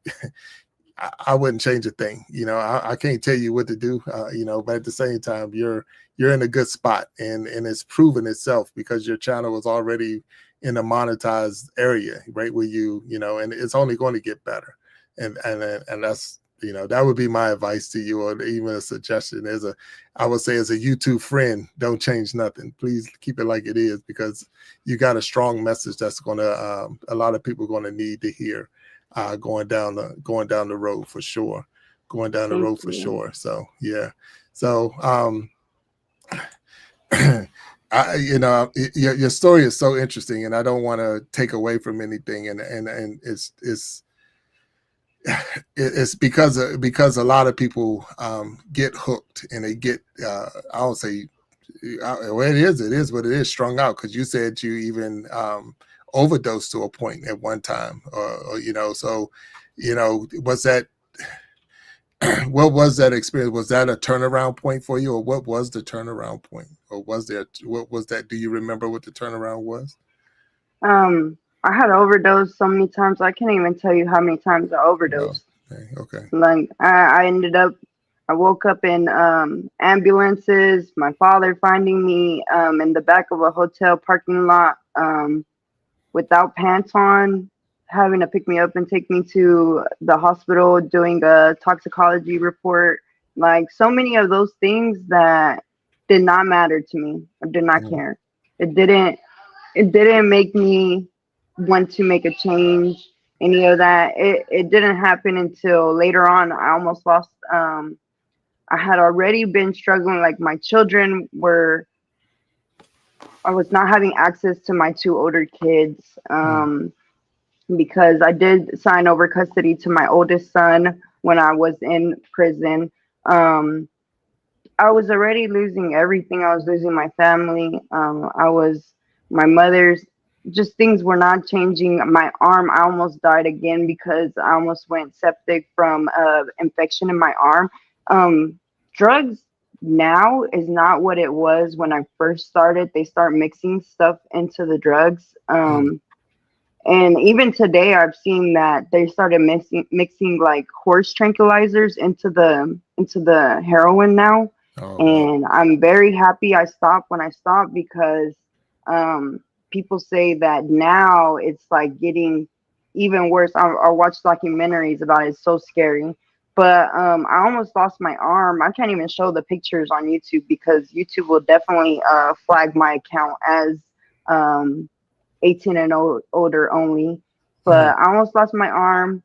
I wouldn't change a thing. I can't tell you what to do, but at the same time, you're in a good spot, and it's proven itself because your channel is already in a monetized area, right? Where and it's only going to get better. And that's, that would be my advice to you, or even a suggestion I would say as a YouTube friend, don't change nothing. Please keep it like it is because you got a strong message that's going to, a lot of people are going to need to hear. Going down the road for sure. Going down the Thank road for you. sure. So yeah. So your story is so interesting, and I don't want to take away from anything. And it's because a lot of people get hooked and they get I don't say well, it is what it is, strung out, because you said you even overdosed to a point at one time, so was that what was that experience? Was that a turnaround point for you, or what was the turnaround point, or what was that? Do you remember what the turnaround was? I had overdosed so many times. I can't even tell you how many times I overdosed. Okay. Like I woke up in ambulances. My father finding me in the back of a hotel parking lot without pants on, having to pick me up and take me to the hospital, doing a toxicology report. Like so many of those things that did not matter to me. I did not care. It didn't make me want to make a change, any of that. It didn't happen until later on. I almost lost I had already been struggling. Like I was not having access to my two older kids because I did sign over custody to my oldest son when I was in prison. I was already losing everything. I was losing my family. My mother's, just things were not changing. My arm, I almost died again because I almost went septic from infection in my arm. Drugs now is not what it was when I first started. They start mixing stuff into the drugs. And even today, I've seen that they started mixing like horse tranquilizers into the heroin now. Oh, wow. And I'm very happy I stopped when I stopped, because people say that now it's like getting even worse. I watch documentaries about it. It's so scary. But I almost lost my arm. I can't even show the pictures on YouTube, because YouTube will definitely flag my account as um, 18 and older only. But I almost lost my arm.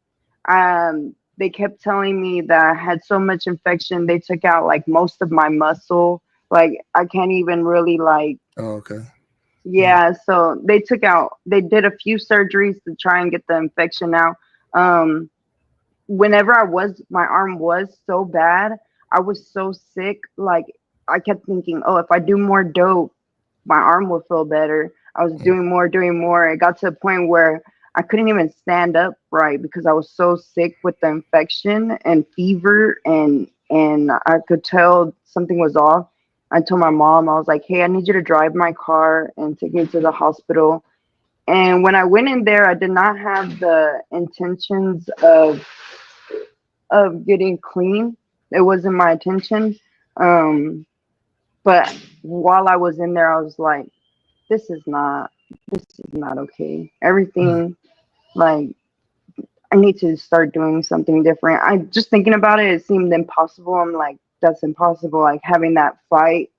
They kept telling me that I had so much infection. They took out like most of my muscle. Like I can't even really like, Oh, okay. yeah. So they did a few surgeries to try and get the infection out. Um, Whenever my arm was so bad, I was so sick. Like I kept thinking, oh, if I do more dope, my arm will feel better. I was doing more. It got to a point where I couldn't even stand up right, because I was so sick with the infection and fever, and I could tell something was off. I told my mom, I was like, hey, I need you to drive my car and take me to the hospital. And when I went in there, I did not have the intentions of getting clean. It wasn't my intention. Um, but while I was in there, I was like, this is not okay. Everything, like, I need to start doing something different. I just thinking about it, it seemed impossible. I'm like, that's impossible. Like having that fight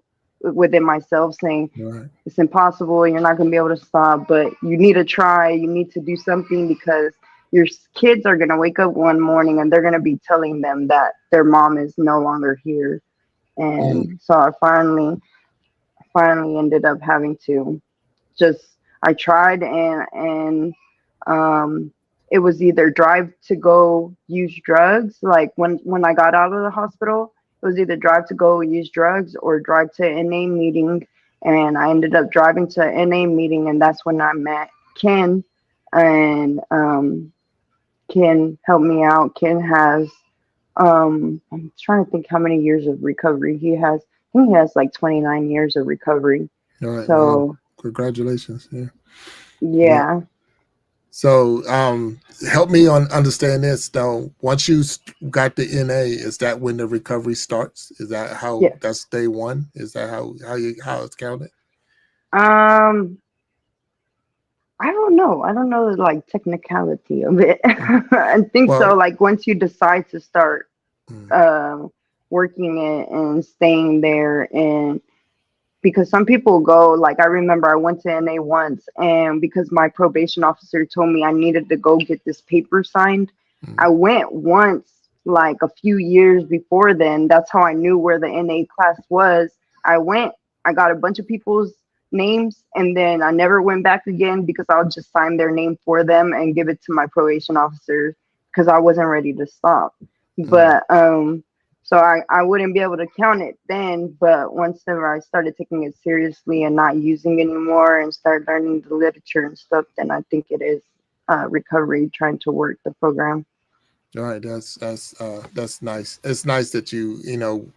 within myself saying Right. it's impossible, you're not going to be able to stop, but you need to try, you need to do something, because your kids are going to wake up one morning and they're going to be telling them that their mom is no longer here. And so I finally ended up having to just, I tried, and um it was either drive to go use drugs. Like when I got out of the hospital, it was either drive to go use drugs or drive to NA meeting. And I ended up driving to NA meeting, and that's when I met Ken. And Ken helped me out. Ken has I'm trying to think how many years of recovery he has. I think he has like 29 years of recovery. All right. Wow. So Congratulations. Yeah. Yeah. yeah. So, help me on understand this though. Once you got the NA, is that when the recovery starts? Is that how Yes. that's day one? Is that how it's counted? Um, I don't know. I don't know the like technicality of it. I think so. Well, Like once you decide to start mm, um working it and staying there, and because some people go, like I remember I went to NA once, and because my probation officer told me I needed to go get this paper signed, I mm, went once like a few years before then. That's how I knew where the NA class was. I went, I got a bunch of people's names, and then I never went back again, because I'll just sign their name for them and give it to my probation officer, because I wasn't ready to stop. mm. But so I wouldn't be able to count it then, but once ever I started taking it seriously and not using anymore and started learning the literature and stuff, then I think it is recovery, trying to work the program. All right, that's nice. It's nice that you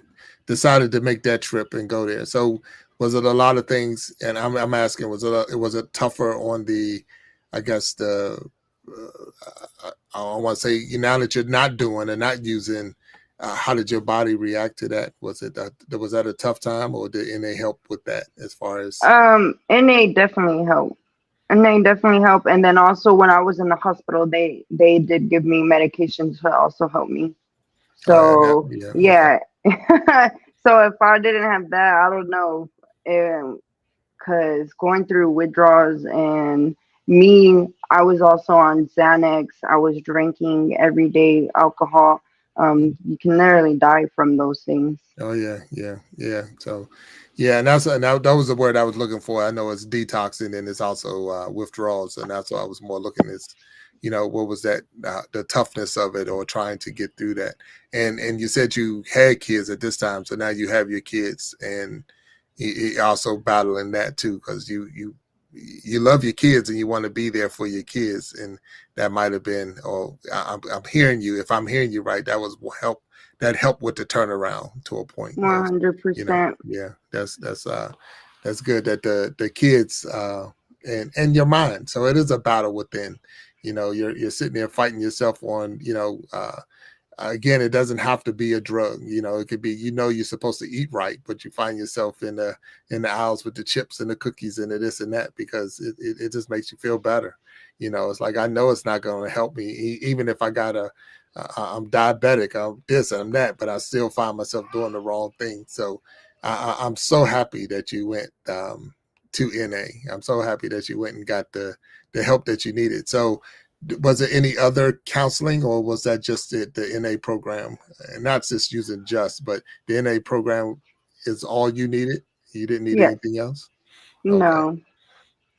decided to make that trip and go there. So was it a lot of things? And I'm asking, was it tougher on the, I guess I want to say now that you're not doing and not using, how did your body react to that? Was that a tough time, or did NA help with that as far as? NA definitely helped. NA definitely helped. And then also when I was in the hospital, they did give me medications to also help me. Oh yeah, So yeah, okay. yeah. So if I didn't have that, I don't know. Because going through withdrawals, and me, I was also on Xanax. I was drinking every day alcohol. You can literally die from those things. Oh yeah, yeah, yeah. So, yeah, and that was the word I was looking for. I know it's detoxing and it's also withdrawals, and that's what I was more looking at. What was that? The toughness of it, or trying to get through that. And you said you had kids at this time, so now you have your kids, and you also battling that too, because you love your kids and you want to be there for your kids, and that might have been. Oh, I'm hearing you. If I'm hearing you right, that was help. That helped with the turnaround to a point. 100%. Yeah, that's good that the kids and your mind. So it is a battle within. You're sitting there fighting yourself on. Again, it doesn't have to be a drug. It could be, you're supposed to eat right, but you find yourself in the aisles with the chips and the cookies and the this and that, because it just makes you feel better. It's like, I know it's not going to help me, even if I'm diabetic, I'm this, I'm that, but I still find myself doing the wrong thing. So I'm so happy that you went to NA. I'm so happy that you went and got the help that you needed. So was there any other counseling, or was that just the NA program? And not just using but the NA program is all you needed? You didn't need Yes. anything else? Okay. No.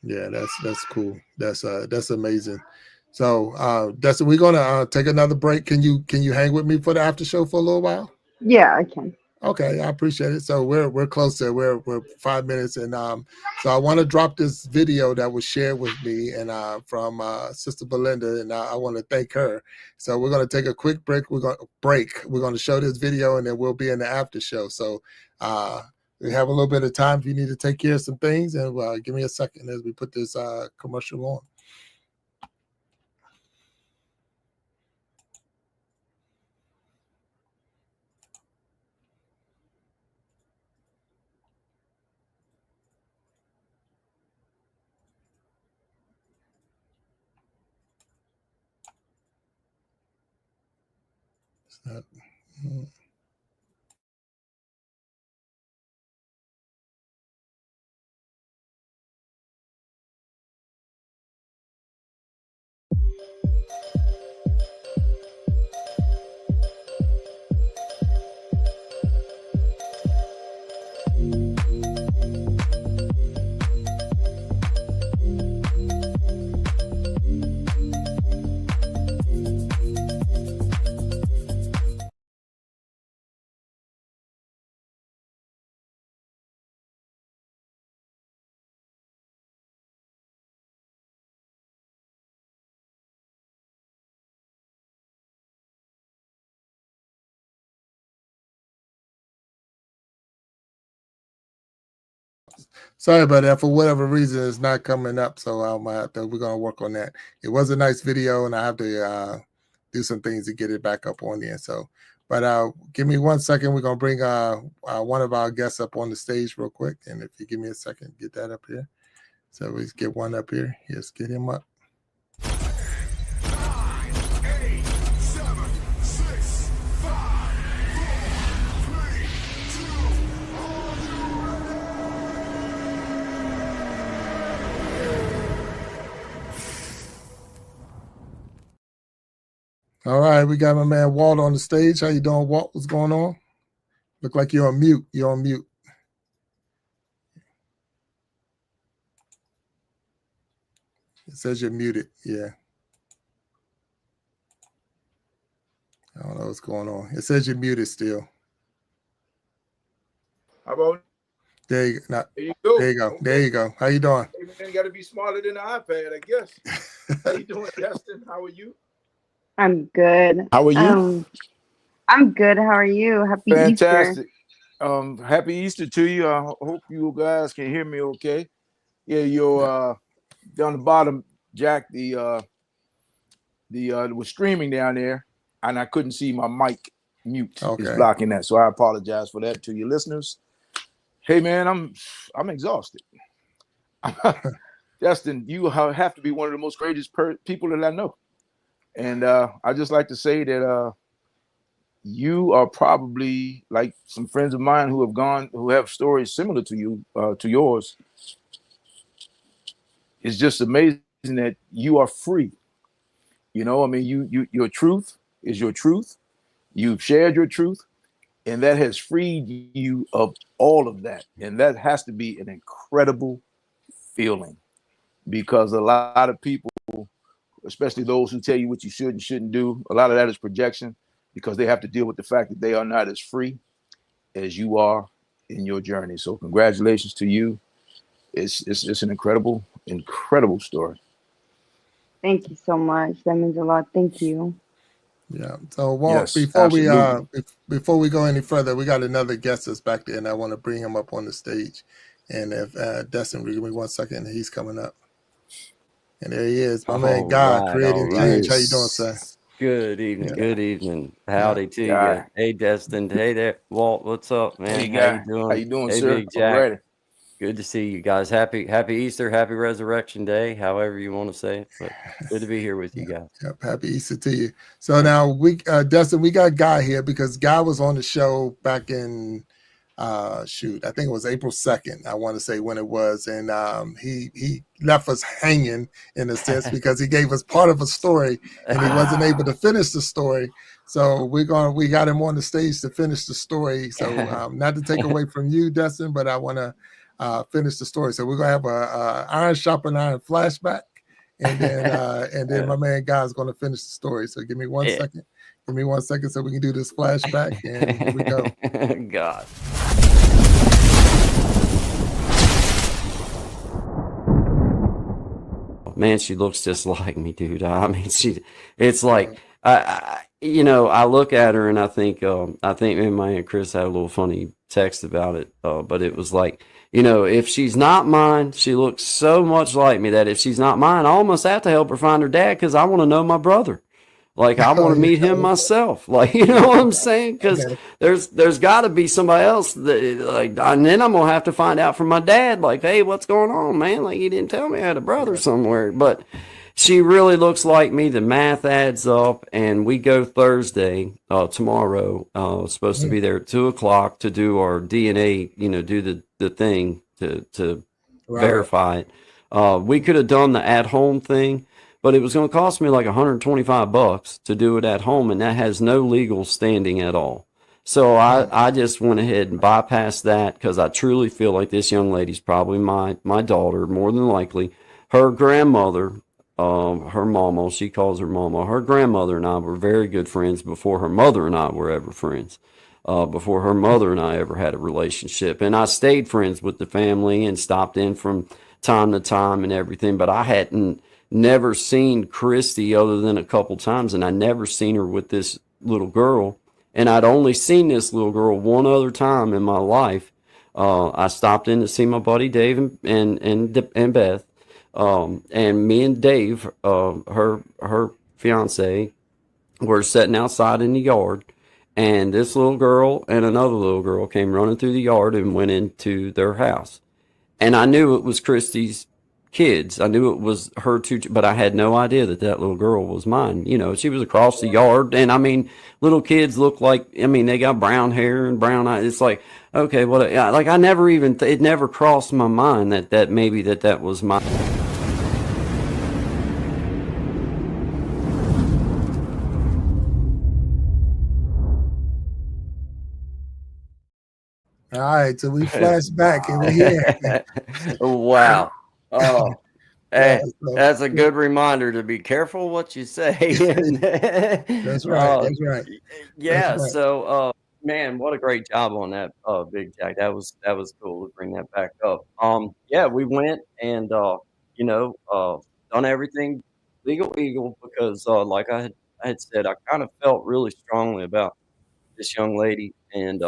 Yeah, that's cool. That's amazing. So Dustin, we're gonna take another break. Can you hang with me for the after show for a little while? Yeah, I can. Okay, I appreciate it. So we're close to we're 5 minutes, and so I want to drop this video that was shared with me and from Sister Belinda, and I want to thank her. So we're going to take a quick break. We're going to show this video, and then we'll be in the after show. So we have a little bit of time if you need to take care of some things, and give me a second as we put this commercial on. Sorry about that. For whatever reason, it's not coming up. So we're gonna work on that. It was a nice video, and I have to do some things to get it back up on there. So, but give me 1 second. We're gonna bring one of our guests up on the stage real quick, and if you give me a second, get that up here. So we get one up here. Yes, get him up. 9, 8, 7, 6, 5, 4, 3, 2, are you All right, we got my man Walt on the stage. How you doing, Walt? What's going on? Look like you're on mute. You're on mute. It says you're muted. Yeah. I don't know what's going on. It says you're muted still. How about there you go? there you go. There you go. Okay. There you go. How you doing? Hey man, you got to be smarter than the iPad, I guess. How you doing, Destin? How are you? I'm good. How are you? I'm good. How are you? Happy Fantastic. Easter. Happy Easter to you. I hope you guys can hear me okay. Yeah, you're down the bottom, Jack. The was streaming down there, and I couldn't see my mic mute. Okay. It's blocking that, so I apologize for that to your listeners. Hey man, I'm exhausted. Destin, you have to be one of the most greatest people that I know, and I just like to say that you are probably like some friends of mine who have stories similar to you, to yours. It's just amazing that you are free. You know, I mean, your truth is your truth. You've shared your truth, and that has freed you of all of that. And that has to be an incredible feeling, because a lot of people, especially those who tell you what you should and shouldn't do, a lot of that is projection, because they have to deal with the fact that they are not as free as you are in your journey. So congratulations to you. It's an incredible Incredible story. Thank you so much. That means a lot. Thank you. Yeah. So, well, Yes, absolutely. before we go any further, we got another guest that's back there, and I want to bring him up on the stage. And if Destin, give me 1 second, he's coming up. And there he is, my man, All God, right, all creating right. change. How you doing, sir? Yes. Good Yeah. evening. Good evening. Yeah. Howdy to you. Guy. Hey, Destin. Hey there, Walt. What's up, Hey, man? How you Guy. How doing? you doing, Hey, sir? Big All Jack. righty. Good to see you guys. Happy Easter. Happy Resurrection Day. However you want to say it, but good to be here with you guys. Yep, happy Easter to you. So now Destin, we got Guy here because Guy was on the show back in shoot, I think it was April 2nd, I want to say when it was. And he left us hanging in a sense because he gave us part of a story and he wasn't able to finish the story. So we got him on the stage to finish the story. So not to take away from you, Destin, but I want to finish the story. So we're gonna have a iron sharpen iron flashback. And then my man Guy's going to finish the story. So give me 1 second. Give me 1 second so we can do this flashback. And here we go. God. Man, she looks just like me, dude. I mean, it's like, I look at her and I think me and my Aunt Chris had a little funny text about it. But it was like, if she's not mine, she looks so much like me that if she's not mine, I almost have to help her find her dad because I want to know my brother. Like I want to meet him myself. Like, you know what I'm saying? Because there's got to be somebody else that and then I'm gonna have to find out from my dad. Like, hey, what's going on, man? Like he didn't tell me I had a brother somewhere. But she really looks like me. The math adds up, and we go Thursday tomorrow. Supposed to be there at 2:00 to do our DNA. Do the thing to verify it. We could have done the at home thing. But it was going to cost me like $125 to do it at home, and that has no legal standing at all. So I just went ahead and bypassed that because I truly feel like this young lady's probably my daughter, more than likely. Her grandmother, her mama, she calls her mama, her grandmother and I were very good friends before her mother and I were ever friends. Before her mother and I ever had a relationship. And I stayed friends with the family and stopped in from time to time and everything, but I hadn't never seen Christy other than a couple times, and I never seen her with this little girl. And I'd only seen this little girl one other time in my life. I stopped in to see my buddy Dave and Beth, and me and Dave, her fiance, were sitting outside in the yard, and this little girl and another little girl came running through the yard and went into their house. And I knew it was Christy's kids. I knew it was her two, but I had no idea that little girl was mine. She was across the yard, and I mean, little kids look like, they got brown hair and brown eyes. It's like, okay, well, like I never even, it never crossed my mind that maybe that was my. All right, so we flash back and we here. Wow. Oh, hey, so, that's a good reminder to be careful what you say. That's right. That's right. Yeah. That's right. So, man, what a great job on that, Big Jack. That was cool to bring that back up. Yeah, we went and done everything legal eagle because, like I had said, I kind of felt really strongly about this young lady, and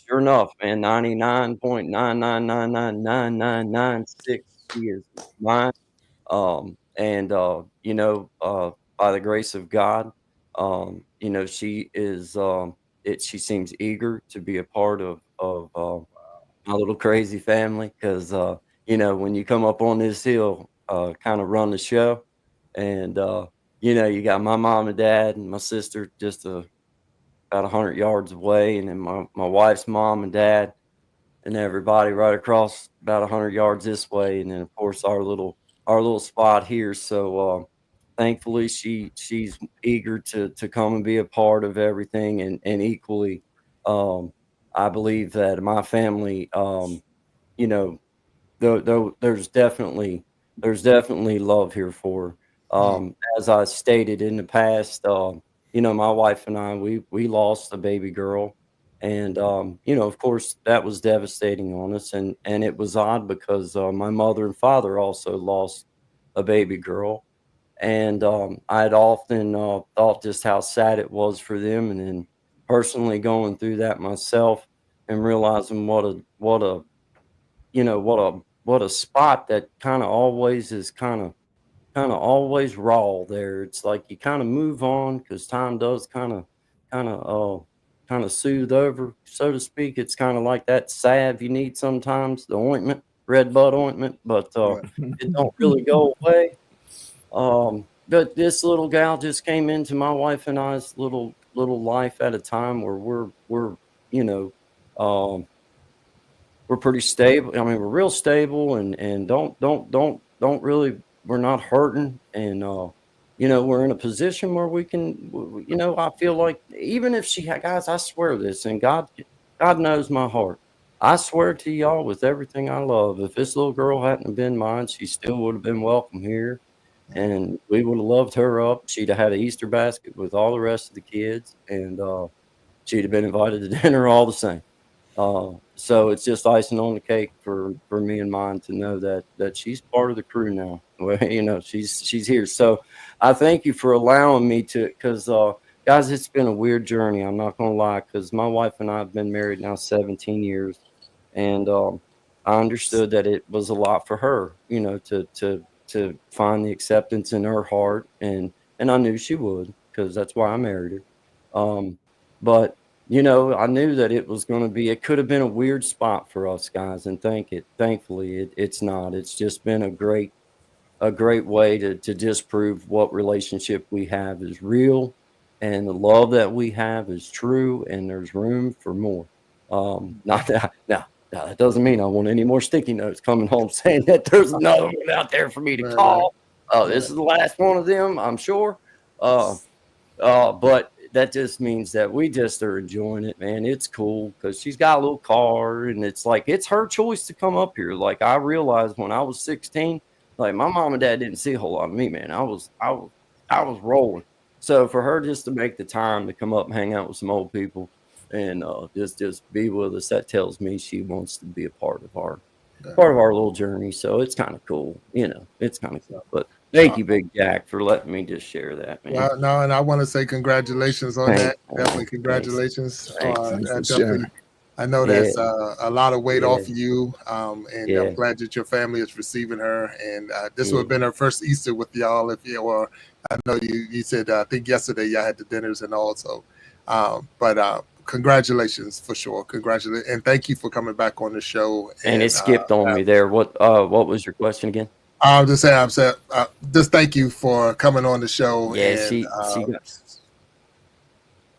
sure enough, man, 99.9999996 she is mine. And by the grace of God, she is she seems eager to be a part of my little crazy family because when you come up on this hill, kind of run the show, and you got my mom and dad and my sister just about 100 yards away, and then my wife's mom and dad and everybody right across about 100 yards this way, and then of course our little spot here. So thankfully she's eager to come and be a part of everything, and equally I believe that my family, there's definitely love here for her. As I stated in the past, my wife and I, we lost a baby girl And you know, of course, that was devastating on us, and it was odd because my mother and father also lost a baby girl, and I had often thought just how sad it was for them, and then personally going through that myself and realizing what a you know what a spot that kind of always raw there. It's like you kind of move on because time does kind of soothe over, so to speak. It's kind of like that salve you need sometimes, the ointment, red bud ointment, but Right. it don't really go away. But this little gal just came into my wife and I's little life at a time where we're you know um we're pretty stable. I mean, we're real stable, and don't really, we're not hurting, and you know, we're in a position where we can, you know, I feel like even if guys, I swear this, and God knows my heart. I swear to y'all with everything I love, if this little girl hadn't have been mine, she still would have been welcome here, and we would have loved her up. She'd have had an Easter basket with all the rest of the kids, and she'd have been invited to dinner all the same. So it's just icing on the cake for me and mine to know that she's part of the crew now. Well, you know, she's here. So I thank you for allowing me to, because guys, it's been a weird journey. I'm not gonna lie, because my wife and I have been married now 17 years, and I understood that it was a lot for her, you know, to find the acceptance in her heart, and I knew she would, because that's why I married her. But you know, I knew that it was going to be, it could have been a weird spot for us guys, and thankfully it's not. It's just been a great way to disprove what relationship we have is real, and the love that we have is true, and there's room for more. Not that now. Now, that doesn't mean I want any more sticky notes coming home saying that there's another one out there for me to Right, right, call. This is the last one of them, I'm sure. Uh, but that just means that we just are enjoying it, man. It's cool because she's got a little car, and it's like it's her choice to come up here. Like I realized when I was 16, like my mom and dad didn't see a whole lot of me, man. I was rolling. So for her just to make the time to come up and hang out with some old people and just be with us, that tells me she wants to be a part of our little journey. So it's kind of cool, you know. It's kind of cool. But thank Uh, you, Big Jack, for letting me just share that, man. well, no, and I want to say congratulations on Thanks, that. Definitely man. Thanks. congratulations. Thanks. Thanks I for definitely, sharing. I know Yeah, that's a lot of weight yeah, off of you, and I'm yeah, glad that your family is receiving her. And this would yeah. have been her first Easter with y'all, if you or I know you said I think yesterday y'all had the dinners and all. So, but congratulations for sure. Congratulations, and thank you for coming back on the show. And it And skipped on me there. What was your question again? I'll just say, I'm saying, just thank you for coming on the show Yeah, and she got.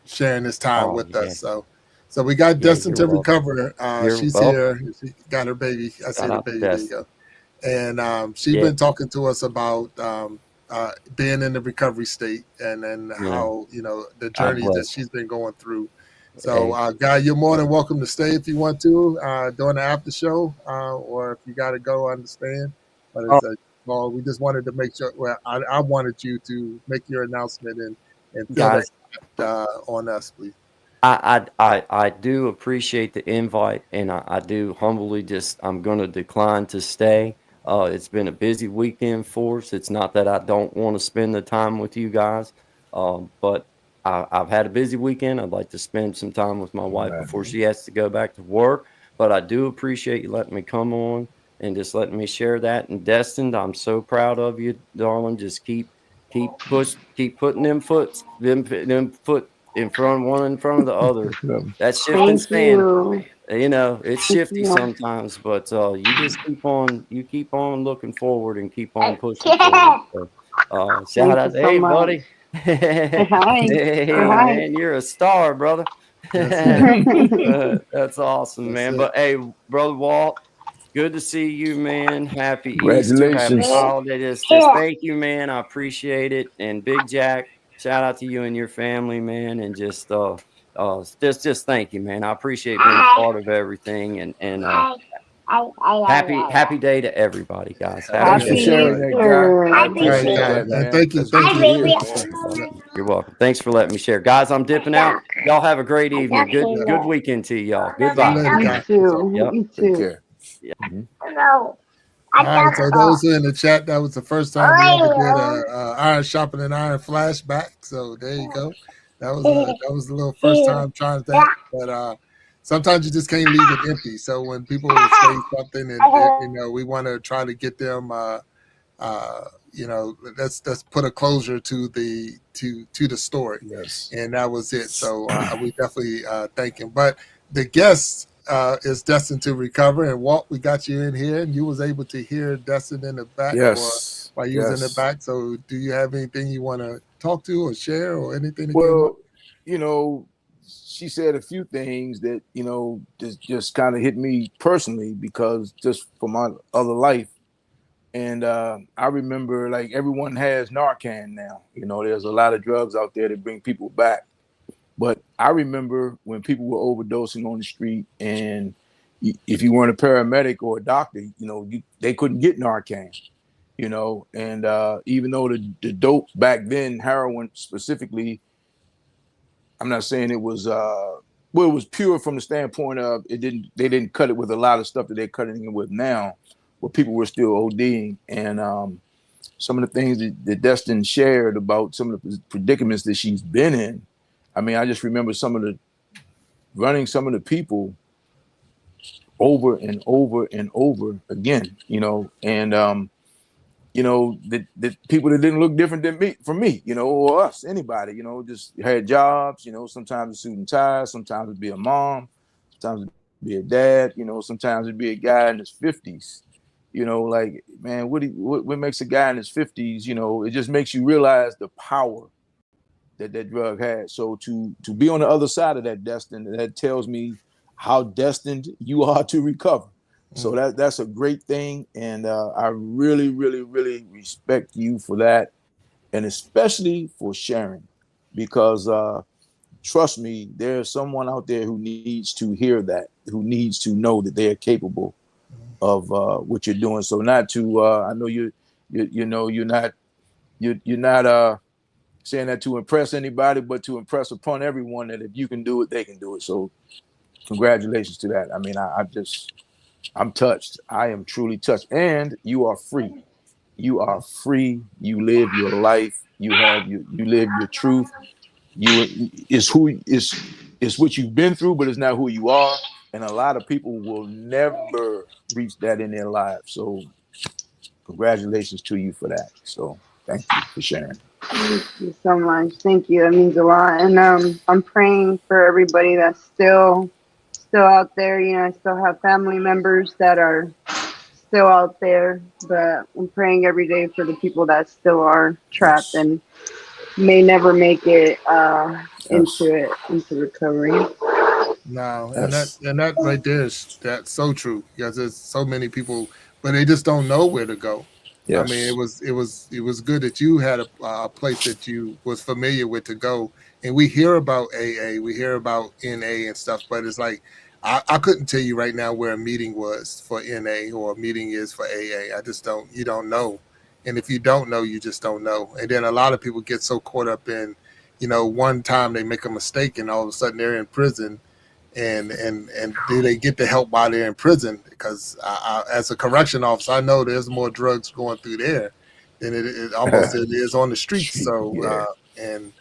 sharing this time Oh with yeah, us. So we got yeah. Destined You're to welcome. Recover. You're She's welcome. here. She got her baby. I Shout said the out to baby. There you Destin. go. And she's Yeah, been talking to us about being in the recovery state, and then yeah. how the God journey that bless. she's been going through. So, Hey, Guy, you're more than welcome to stay if you want to during the after show, or if you got to go, I understand. But oh, well, we just wanted to make sure. Well, I wanted you to make your announcement and feel that guys, on us, please. I do appreciate the invite, and I do humbly just I'm going to decline to stay. It's been a busy weekend for us. It's not that I don't want to spend the time with you guys, but I've had a busy weekend. I'd like to spend some time with my wife before Amen. she has to go back to work. But I do appreciate you letting me come on and just letting me share that. And Destined, I'm so proud of you, darling. Just keep putting them foot in front, one in front of the other. That shifting Thank sand, you. it's Thank shifty you. sometimes, but you just keep on looking forward and keep on pushing forward. So shout Thank you out to so hey much. buddy. Say hi. Say Hey hi. man, you're a star, brother. Yes, sir. That's awesome, That's man. it. But hey, brother Walt, good to see you, man. Happy Easter, happy Congratulations. holiday. Just thank you, man. I appreciate it. And Big Jack, shout out to you and your family, man. And just thank you, man. I appreciate being part of everything. And Happy day to everybody, guys. Happy Thanks for day. Happy sharing that, Jack. I Easter. All right, appreciate guys. that, And man. thank you. That's good Thank to you. hear, Thank you. man. You're welcome. Thanks for letting me share, guys. I'm dipping out. Y'all have a great evening. Good weekend to y'all. See you Goodbye. later, You guys. too. Yep. You Take too. care. Mhm. All right, so those who are in the chat, that was the first time we ever did a Iron Sharpening Iron flashback. So there you go. That was a little first time trying that, but sometimes you just can't leave it empty. So when people say something, and we want to try to get them, let's put a closure to the story, Yes. and that was it. So we definitely thank him. But the guest is Destined to Recover, and Walt, we got you in here, and you was able to hear Destin in the back, or Yes. while you was in the Yes. back. So do you have anything you want to talk to or share, or anything that came up? Well, you know, she said a few things that, just kind of hit me personally because just for my other life. And I remember, like, everyone has Narcan now. There's a lot of drugs out there that bring people back. But I remember when people were overdosing on the street, and if you weren't a paramedic or a doctor, they couldn't get Narcan. And even though the dope back then, heroin specifically, I'm not saying it was it was pure from the standpoint of they didn't cut it with a lot of stuff that they're cutting it with now, but people were still ODing. And some of the things that Destin shared about some of the predicaments that she's been in. I mean, I just remember some of the people over and over and over again, and the people that didn't look different from me, or us, anybody, just had jobs, sometimes a suit and tie, sometimes it'd be a mom, sometimes it'd be a dad, sometimes it'd be a guy in his 50s, like, man, what makes a guy in his 50s, it just makes you realize the power that drug had. So to be on the other side of that, Destin, that tells me how destined you are to recover. So that's a great thing, and I really, really, really respect you for that, and especially for sharing, because trust me, there's someone out there who needs to hear that, who needs to know that they are capable of what you're doing. So not to, I know you're not saying that to impress anybody, but to impress upon everyone that if you can do it, they can do it. So congratulations to that. I mean, I'm touched. I am truly touched. And you are free. You are free. You live your life. You live your truth. It's what you've been through, but it's not who you are. And a lot of people will never reach that in their lives. So congratulations to you for that. So thank you for sharing. Thank you so much. Thank you. That means a lot. And I'm praying for everybody that's still out there. I still have family members that are still out there, but I'm praying every day for the people that still are trapped Yes. and may never make it Yes. into recovery. No, Yes. and that right there that's so true, because there's so many people, but they just don't know where to go. I mean, Yes. it was good that you had a place that you was familiar with to go. And we hear about AA, we hear about NA and stuff, but it's like I couldn't tell you right now where a meeting was for NA or a meeting is for AA. I just don't. You don't know, and if you don't know, you just don't know. And then a lot of people get so caught up in, one time they make a mistake and all of a sudden they're in prison, and do they get the help while they're in prison? Because as a correction officer, I know there's more drugs going through there than it almost it is on the streets. So Yeah. and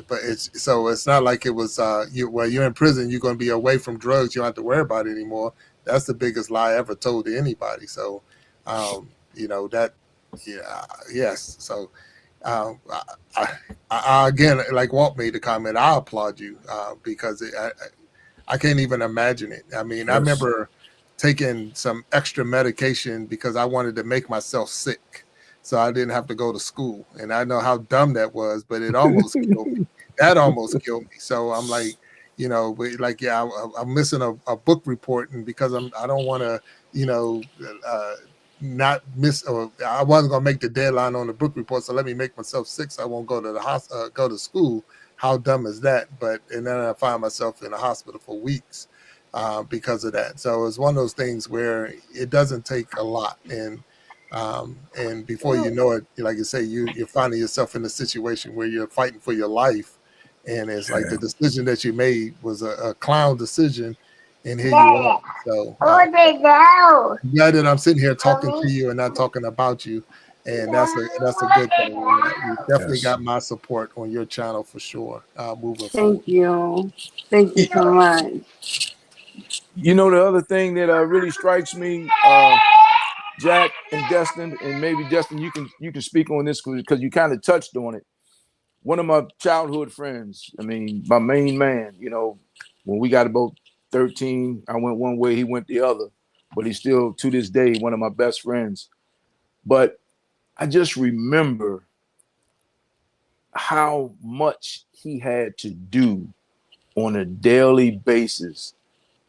but it's not like it was you're in prison, you're going to be away from drugs, you don't have to worry about it anymore. That's the biggest lie ever told to anybody. So that yes. So um, again, like Walt made the comment, I applaud you because I can't even imagine it. I mean, I Yes. remember taking some extra medication because I wanted to make myself sick so I didn't have to go to school. And I know how dumb that was, but it almost killed me. That almost killed me. So I'm like, I'm missing a book report, and because I don't want to, not miss, or I wasn't going to make the deadline on the book report. So let me make myself sick so I won't go to go to school. How dumb is that? And then I find myself in a hospital for weeks. because of that. So it's one of those things where it doesn't take a lot, and before you know it, like you say, you're finding yourself in a situation where you're fighting for your life, and it's like Yeah. the decision that you made was a clown decision, and here you are. So glad that I'm sitting here talking to you and not talking about you, and that's a good thing. And you definitely Yes. got my support on your channel for sure, moving Thank forward. you. Thank you so much. You know, the other thing that really strikes me, Jack and Destin, and maybe Destin, you can speak on this because you kind of touched on it. One of my childhood friends, I mean, my main man, you know, when we got about 13, I went one way, he went the other, but he's still to this day one of my best friends. But I just remember how much he had to do on a daily basis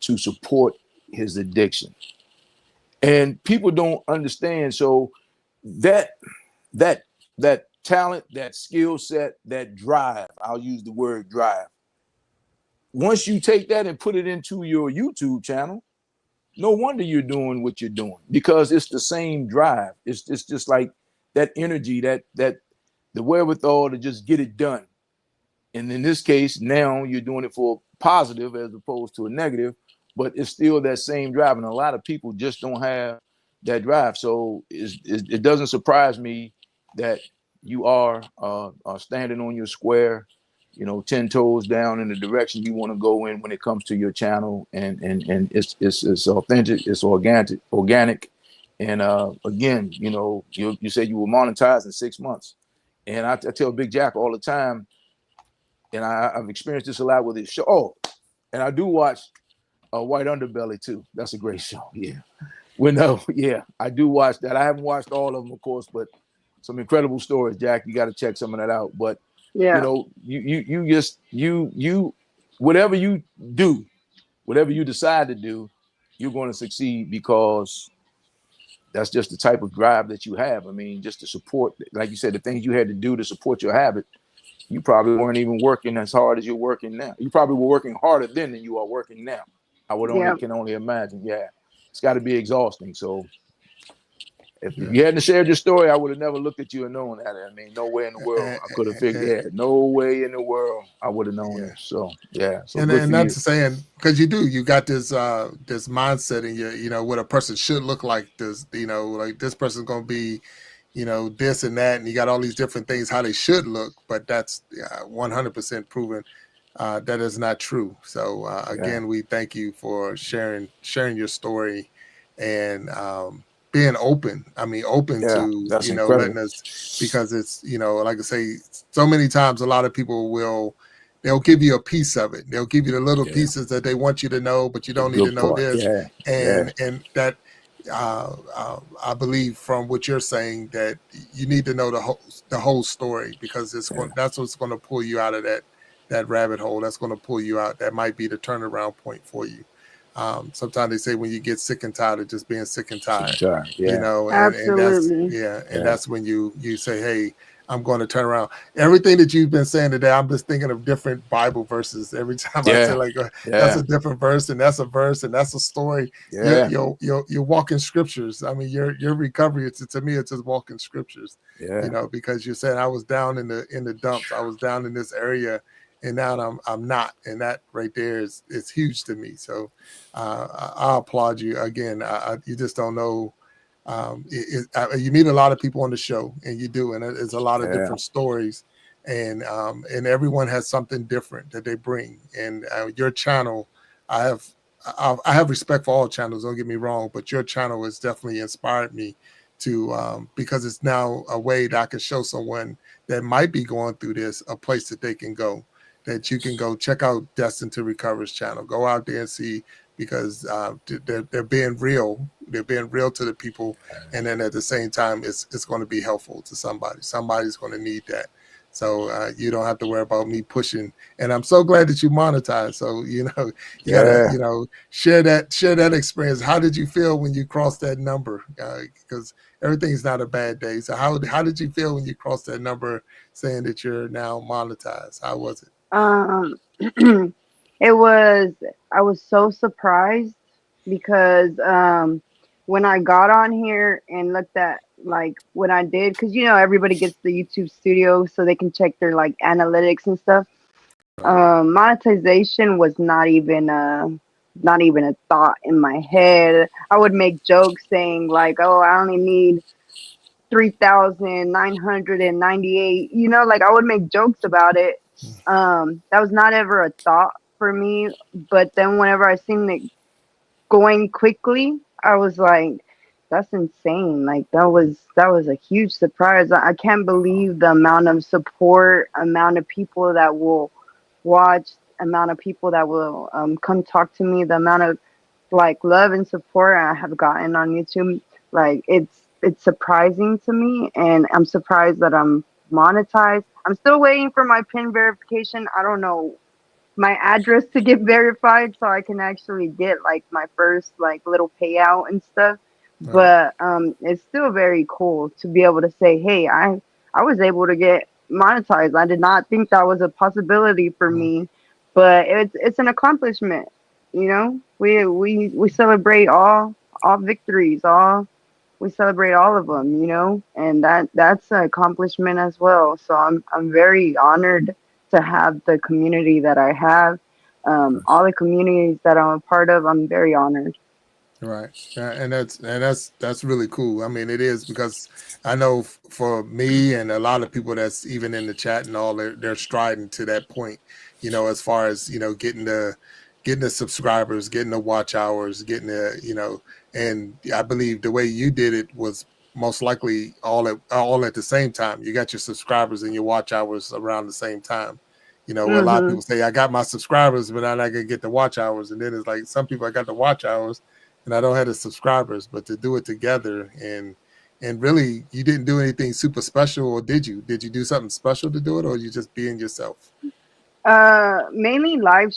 to support his addiction. And people don't understand. So that that that talent, that skill set, that drive, I'll use the word drive. Once you take that and put it into your YouTube channel, no wonder you're doing what you're doing because it's the same drive. It's just like that energy, that the wherewithal to just get it done. And in this case, now you're doing it for positive as opposed to a negative, but it's still that same drive. And a lot of people just don't have that drive. So it doesn't surprise me that you are standing on your square, you know, 10 toes down in the direction you want to go in when it comes to your channel. And it's authentic, it's organic. And again, you know, you said you were monetized in 6 months. And I tell Big Jack all the time, and I've experienced this a lot with his show. Oh, and I do watch White Underbelly too. That's a great show. Yeah. Well, no, yeah, I do watch that. I haven't watched all of them, of course, but some incredible stories, Jack. You got to check some of that out. But you Yeah, know, you just you whatever you do, whatever you decide to do, you're going to succeed because that's just the type of drive that you have. I mean, just to support, like you said, the things you had to do to support your habit. You probably weren't even working as hard as you're working now. You probably were working harder then than you are working now. I would only yeah, can only imagine. Yeah, it's got to be exhausting. So if Yeah. you hadn't shared your story, I would have never looked at you and known that. I mean, no way in the world I could have figured. And, Yeah, no way in the world I would have known yeah. this. So yeah, so and good for and you. that's saying because you got this mindset in what a person should look like. This like this person's gonna be this and that, and you got all these different things how they should look, but that's 100% proven that is not true. So Yeah, again, we thank you for sharing your story and being open. I mean, open yeah, to that's letting incredible. us, because it's like I say, so many times a lot of people they'll give you a piece of it. They'll give you the little Yeah, pieces that they want you to know, but you the don't need to good know part. this, Yeah, yeah, and that. I believe from what you're saying that you need to know the whole story, because yeah, that's what's going to pull you out of that rabbit hole. That's going to pull you out. That might be the turnaround point for you. Sometimes they say when you get sick and tired of just being sick and sick and tired, tired. Yeah, and that's absolutely. and yeah, that's when you say, hey, I'm going to turn around. Everything that you've been saying today, I'm just thinking of different Bible verses every time I say, yeah, like, that's yeah, a different verse, and that's a verse, and that's a story. You're yeah, you're walking scriptures. I mean, your recovery, to me, it's just walking scriptures. yeah, Because you said I was down in the dumps, I was down in this area, and now I'm not, and that right there is huge to me. So I applaud you again. You just don't know. You meet a lot of people on the show, and you do, and it's a lot of yeah, different stories, and everyone has something different that they bring. And your channel, I have I have respect for all channels. Don't get me wrong, but your channel has definitely inspired me to because it's now a way that I can show someone that might be going through this a place that they can go. That you can go check out Destined to Recover's channel. Go out there and see, because they're being real. They're being real to the people, and then at the same time, it's going to be helpful to somebody. Somebody's going to need that. So you don't have to worry about me pushing. And I'm so glad that you monetize. So you gotta yeah. share that experience. How did you feel when you crossed that number? Because everything's not a bad day. So how did you feel when you crossed that number, saying that you're now monetized? How was it? Um, It was, I was so surprised because when I got on here and looked at like what I did, because you know everybody gets the YouTube Studio so they can check their like analytics and stuff. Right. Monetization was not even a thought in my head. I would make jokes saying like, "Oh, I only need 3,998." You know, like I would make jokes about it. That was not ever a thought for me. But then whenever I seen it going quickly, I was like, that's insane. Like that was a huge surprise. I can't believe the amount of support, amount of people that will watch, amount of people that will come talk to me, the amount of like love and support I have gotten on YouTube. Like it's surprising to me, and I'm surprised that I'm monetized. I'm still waiting for my PIN verification. I don't know my address to get verified so I can actually get like my first like little payout and stuff. Right. But it's still very cool to be able to say, hey, I was able to get monetized. I did not think that was a possibility for Mhm. me, but it's an accomplishment. You know, we celebrate all victories, all we celebrate all of them. You know, and that's an accomplishment as well. So I'm very honored to have the community that I have. All the communities that I'm a part of, I'm very honored. Right. Yeah, and that's really cool. I mean, it is because I know for me and a lot of people that's even in the chat and all, they're striding to that point. As far as getting the subscribers, getting the watch hours, getting and I believe the way you did it was most likely all at the same time. You got your subscribers and your watch hours around the same time. Where a lot of Mhm. people say, I got my subscribers, but I'm not gonna get the watch hours. And then it's like some people I got the watch hours and I don't have the subscribers, but to do it together and really you didn't do anything super special, or did you? Did you do something special to do it, or you just being yourself? Mainly Mm, live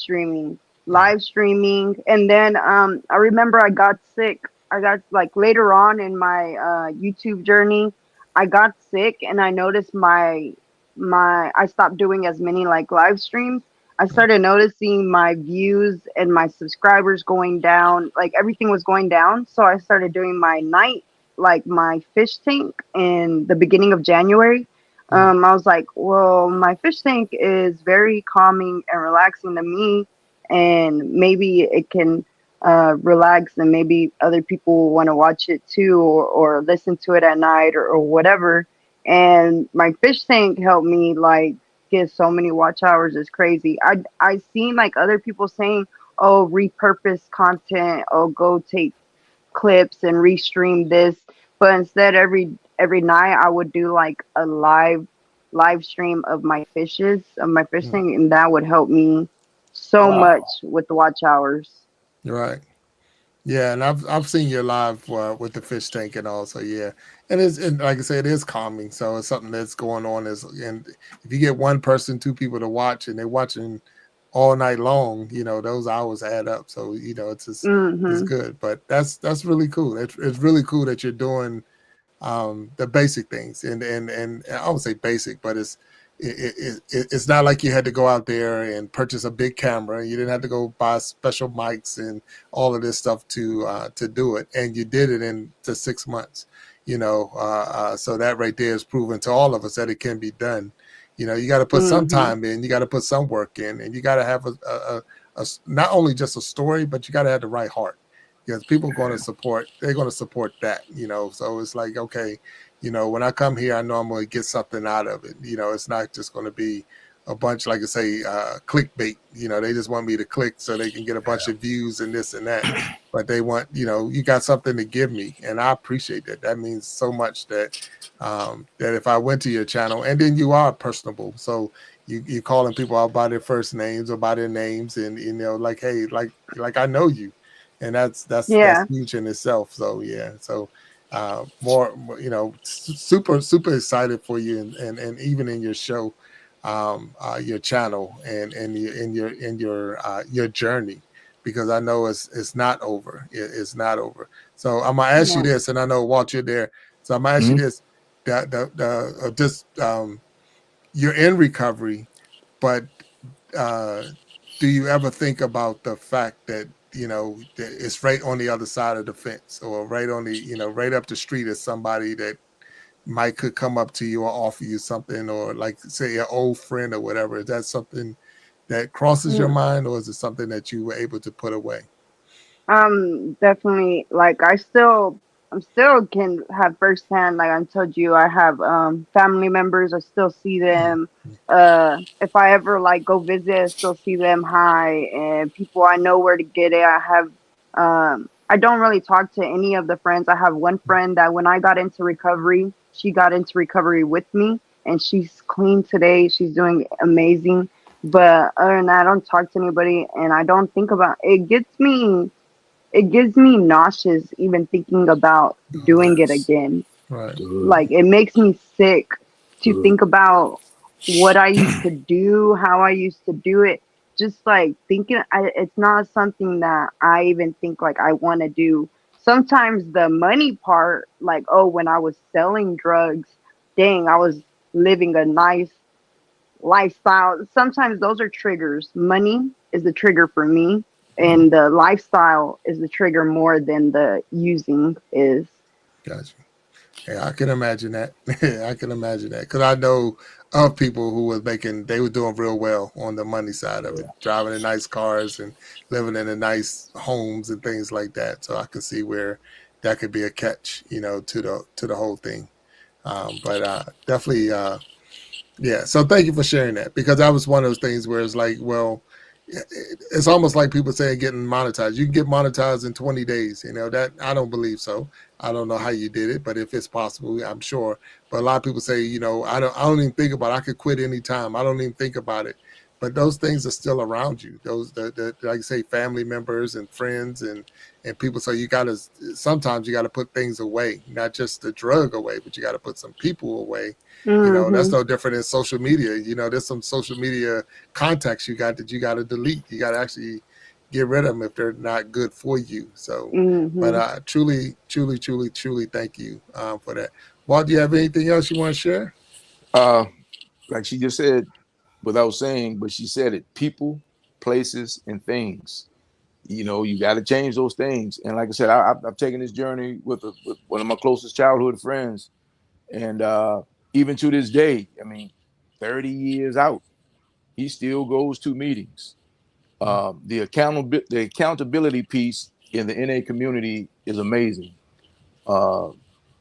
streaming, and then I remember I got sick. I got like later on in my YouTube journey, I got sick, and I noticed my I stopped doing as many like live streams. I mm, started noticing my views and my subscribers going down. Like everything was going down, so I started doing my night, like my fish tank in the beginning of January. mm. I was like, well, my fish tank is very calming and relaxing to me, and maybe it can relax, and maybe other people want to watch it too, or listen to it at night, or whatever. And my fish tank helped me like get so many watch hours. It's crazy. I seen like other people saying, oh, repurpose content, oh, go take clips and restream this. But instead, every night I would do like a live stream of my fishes, of my Mm. fishing, and that would help me so much Wow. with the watch hours. Right. Yeah, and I've seen you live with the fish tank and all. So yeah, and like I said, it is calming. So it's something that's going on. And if you get one person, two people to watch, and they're watching all night long, those hours add up. So it's Hmm. good. But that's really cool. It's really cool that you're doing the basic things, and I would say basic, but it's not like you had to go out there and purchase a big camera. You didn't have to go buy special mics and all of this stuff to do it, and you did it in to 6 months. So that right there is proven to all of us that it can be done. You got to put some Hmm. time in, you got to put some work in, and you got to have not only just a story, but you got to have the right heart because people are going to support. They're going to support that. So it's like, okay, when I come here, I know I'm going to get something out of it. It's not just going to be a bunch, like I say, clickbait. They just want me to click so they can get a bunch of views and this and that. But they want, you got something to give me, and I appreciate that. That means so much that if I went to your channel, and then you are personable, so you calling people out by their first names or by their names, and like, hey, like I know you, and that's Yeah. huge in itself. So yeah, so more, super super excited for you, and even in your show, your channel, and your journey, because I know it's not over. It's not over. So I'm gonna ask you No. this, and I know Walt, you're there. So I'm gonna ask you Mhm. this: the just you're in recovery, but uh, do you ever think about the fact that that it's right on the other side of the fence, or right on the right up the street is somebody that might could come up to you or offer you something, or like say an old friend or whatever? Is that something that crosses your Mm. mind, or is it something that you were able to put away? Definitely. Like I'm still can have firsthand. Like I told you, I have family members. I still see Mm, them. If I ever like go visit, I still see them. Hi, and people I know where to get it. I have. I don't really talk to any of the friends. I have one friend that when I got into recovery, she got into recovery with me, and she's clean today. She's doing amazing. But other than that, I don't talk to anybody, and I don't think about it. It gives me nauseous even thinking about oh, doing it yes. again. Right. Like it makes me sick to Good. think about what I used to do, how I used to do it. Just like thinking, it's not something that I even think like I want to do. Sometimes the money part, like, oh, when I was selling drugs, dang, I was living a nice lifestyle. Sometimes those are triggers. Money is the trigger for me, Mm, and the lifestyle is the trigger more than the using is. gotcha. Yeah, I can imagine that. I can imagine that because I know of people who was making, they were doing real well on the money side of it, Yeah. driving in nice cars and living in the nice homes and things like that. So I can see where that could be a catch, to the whole thing. But definitely, yeah. So thank you for sharing that, because that was one of those things where it's like, well, it's almost like people saying getting monetized. You can get monetized in 20 days. That I don't believe so. I don't know how you did it, but if it's possible, I'm sure. But a lot of people say, I don't even think about it. I could quit anytime. I don't even think about it. But those things are still around you. Those, like you say, family members and friends and people. So you gotta, sometimes you gotta put things away, not just the drug away, but you gotta put some people away. That's Mm-hmm. no different in social media. There's some social media contacts you got that you got to delete. You got to actually get rid of them if they're not good for you. So, but Mm-hmm. truly, truly, truly, truly, thank you for that. Walt, do you have anything else you want to share? Uh, like she just said, without saying, but she said it: people, places, and things. You got to change those things. And like I said, I've taken this journey with one of my closest childhood friends, and even to this day, I mean, 30 years out, he still goes to meetings. The accountability piece in the NA community is amazing. Uh,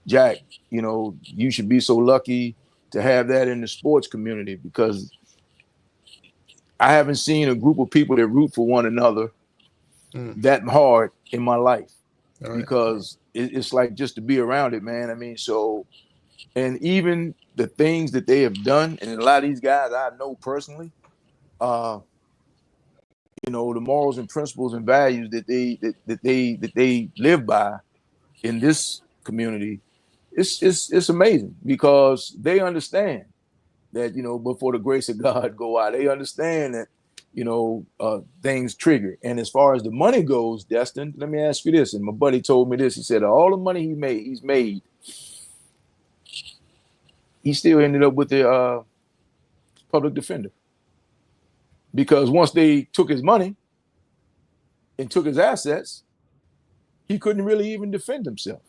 Jack, you should be so lucky to have that in the sports community, because I haven't seen a group of people that root for one another Mm, that hard in my life, all right. because it's like just to be around it, man. I mean, so, and even the things that they have done, and a lot of these guys I know personally, uh, the morals and principles and values that they live by in this community, it's amazing, because they understand that before the grace of God go out, they understand that things trigger. And as far as the money goes, Destin, let me ask you this. And my buddy told me this. He said all the money he's made, he still ended up with the public defender, because once they took his money and took his assets, he couldn't really even defend himself.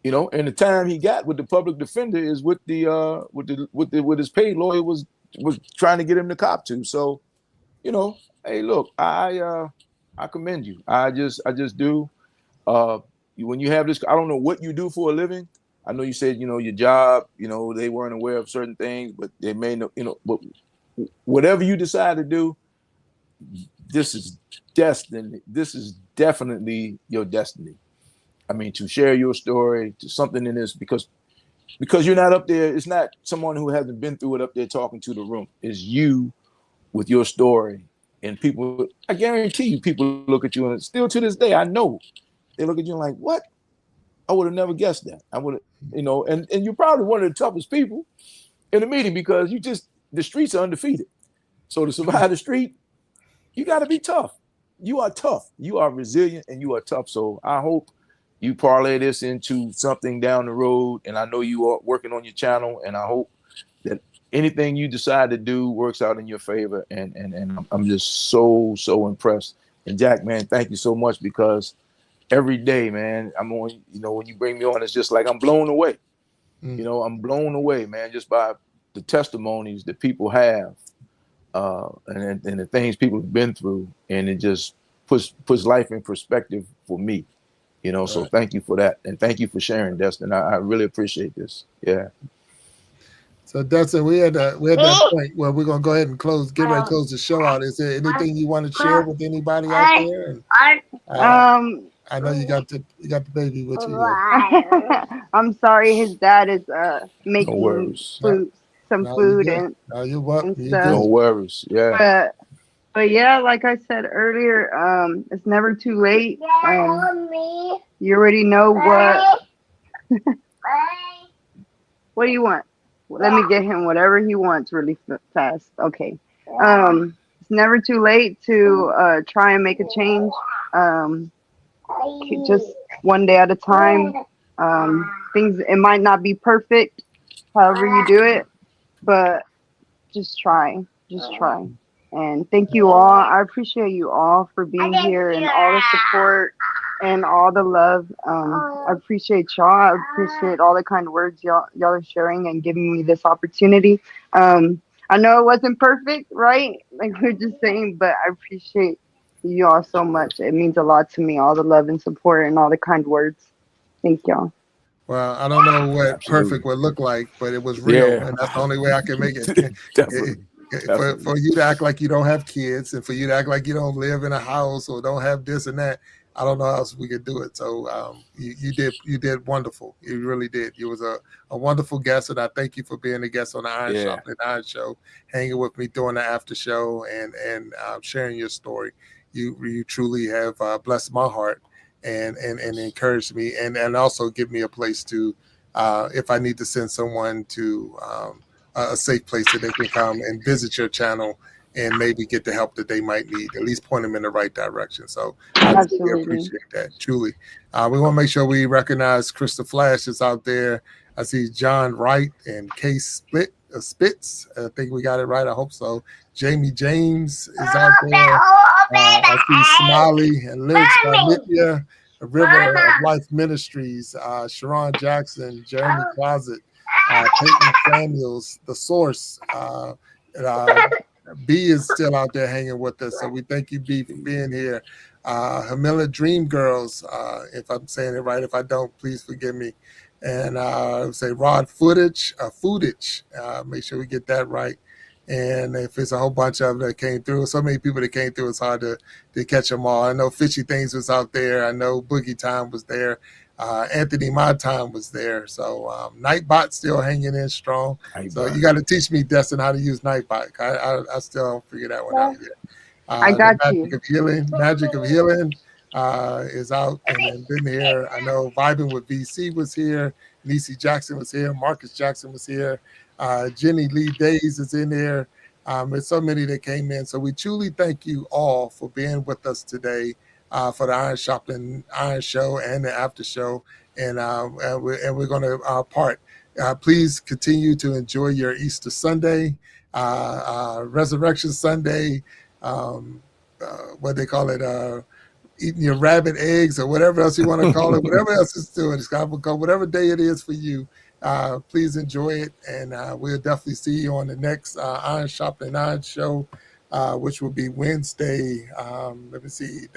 And the time he got with the public defender is with the with his paid lawyer was trying to get him to cop to. So, hey, look, I commend you. I just do. Uh, when you have this, I don't know what you do for a living. I know you said your job. They weren't aware of certain things, but they may know. But whatever you decide to do, this is destined. This is definitely your destiny. I mean, to share your story, to something in this, because you're not up there. It's not someone who hasn't been through it up there talking to the room. It's you with your story, and people. I guarantee you, people look at you, and still to this day, I know they look at you like, "What? I would have never guessed that. I would have, and you're probably one of the toughest people in the meeting, because the streets are undefeated. So to survive the street, you got to be tough. You are tough. You are resilient, and you are tough. So I hope you parlay this into something down the road. And I know you are working on your channel, and I hope that anything you decide to do works out in your favor, and I'm just so impressed. And Jack, man, thank you so much, because every day, man, I'm on. You know, when you bring me on, it's just like I'm blown away. You know, I'm blown away, man, just by the testimonies that people have, and the things people have been through, and it just puts life in perspective for me. You know, so thank you for that, and thank you for sharing, Destin. I really appreciate this. Yeah. So Dustin, we had that point where we're gonna go ahead and get ready to close the show out. Is there anything you want to share with anybody out there? And, I know you got the baby with you. I'm sorry, his dad is No making worries. some No, food you're good. and No, you're welcome. You're stuff. good. No worries. Yeah. But yeah, like I said earlier, it's never too late. You already know what do you want? Let me get him whatever he wants really fast. Okay. It's never too late to try and make a change. Just one day at a time. It might not be perfect, however you do it, but just try. Just try. And thank you all. I appreciate you all for being here and all the support and all the love. I appreciate y'all. I appreciate all the kind words y'all are sharing and giving me this opportunity. I know it wasn't perfect, right? Like we are just saying, but I appreciate you all so much. It means a lot to me, all the love and support and all the kind words. Thank y'all. Well, I don't know what Absolutely. perfect would look like, but it was real, Yeah. and that's the only way I can make it. Definitely. For you to act like you don't have kids, and for you to act like you don't live in a house or don't have this and that, I don't know how else we could do it. So you did wonderful. You really did. You was a wonderful guest, and I thank you for being a guest on the Sharpening Iron show, hanging with me during the after show, and sharing your story. You truly have blessed my heart and encouraged me, and also give me a place to, if I need to send someone to a safe place that they can come and visit your channel and maybe get the help that they might need, at least point them in the right direction. So I truly appreciate that, truly. We want to make sure we recognize Krista Flash is out there. I see John Wright and Case Spitz. I think we got it right. I hope so. Jamie James is out there. I see Smiley and Lyrics by Lydia, River of Life Ministries, Sharon Jackson, Jeremy Closet, Peyton Samuels, The Source. B is still out there hanging with us, so we thank you, B, for being here. Hamila Dream Girls, if I'm saying it right. If I don't, please forgive me. And say Rod Footage. Make sure we get that right. And if it's a whole bunch of them that came through, so many people that came through, it's hard to catch them all. I know Fishy Things was out there. I know Boogie Time was there. Anthony My Time was there. So Nightbot still hanging in strong. So you got to teach me, Destin, how to use Nightbot. I still don't figure that one out yet. I got Magic of Healing is out and been here. I know Vibing with VC was here. Niecy Jackson was here. Marcus Jackson was here. Jenny Lee Days is in there. There's so many that came in. So we truly thank you all for being with us today for the Iron Sharpening Iron show and the after show. And we're going to part. Please continue to enjoy your Easter Sunday, Resurrection Sunday, what they call it, eating your rabbit eggs or whatever else you want to call it, whatever else it's doing. It's got to go, whatever day it is for you. Please enjoy it, and we'll definitely see you on the next Iron Sharpening Iron show, which will be Wednesday. Let me see,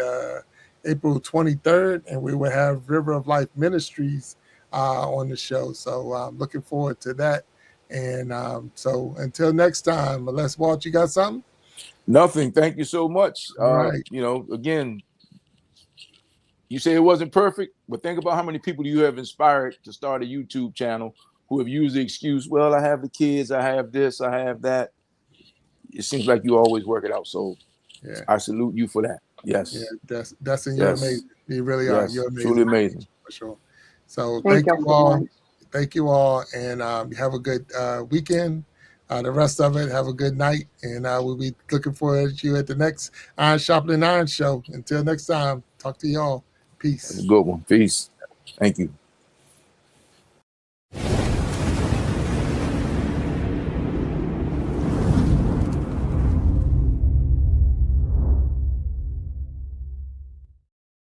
April 23rd, and we will have River of Life Ministries on the show. So I'm looking forward to that. And so until next time, unless Walt, you got something? Nothing. Thank you so much. Right. You know, again, you say it wasn't perfect, but think about how many people you have inspired to start a YouTube channel who have used the excuse, well, I have the kids, I have this, I have that. It seems like you always work it out. So yeah, I salute you for that. Yes. Yeah, Dustin, you're amazing. You really are. You're amazing. Truly amazing. For sure. So thank you all. Thank you all. And have a good weekend. The rest of it, have a good night. And we'll be looking forward to you at the next Iron Sharpening Iron show. Until next time, talk to y'all. Peace. That's a good one. Peace. Thank you.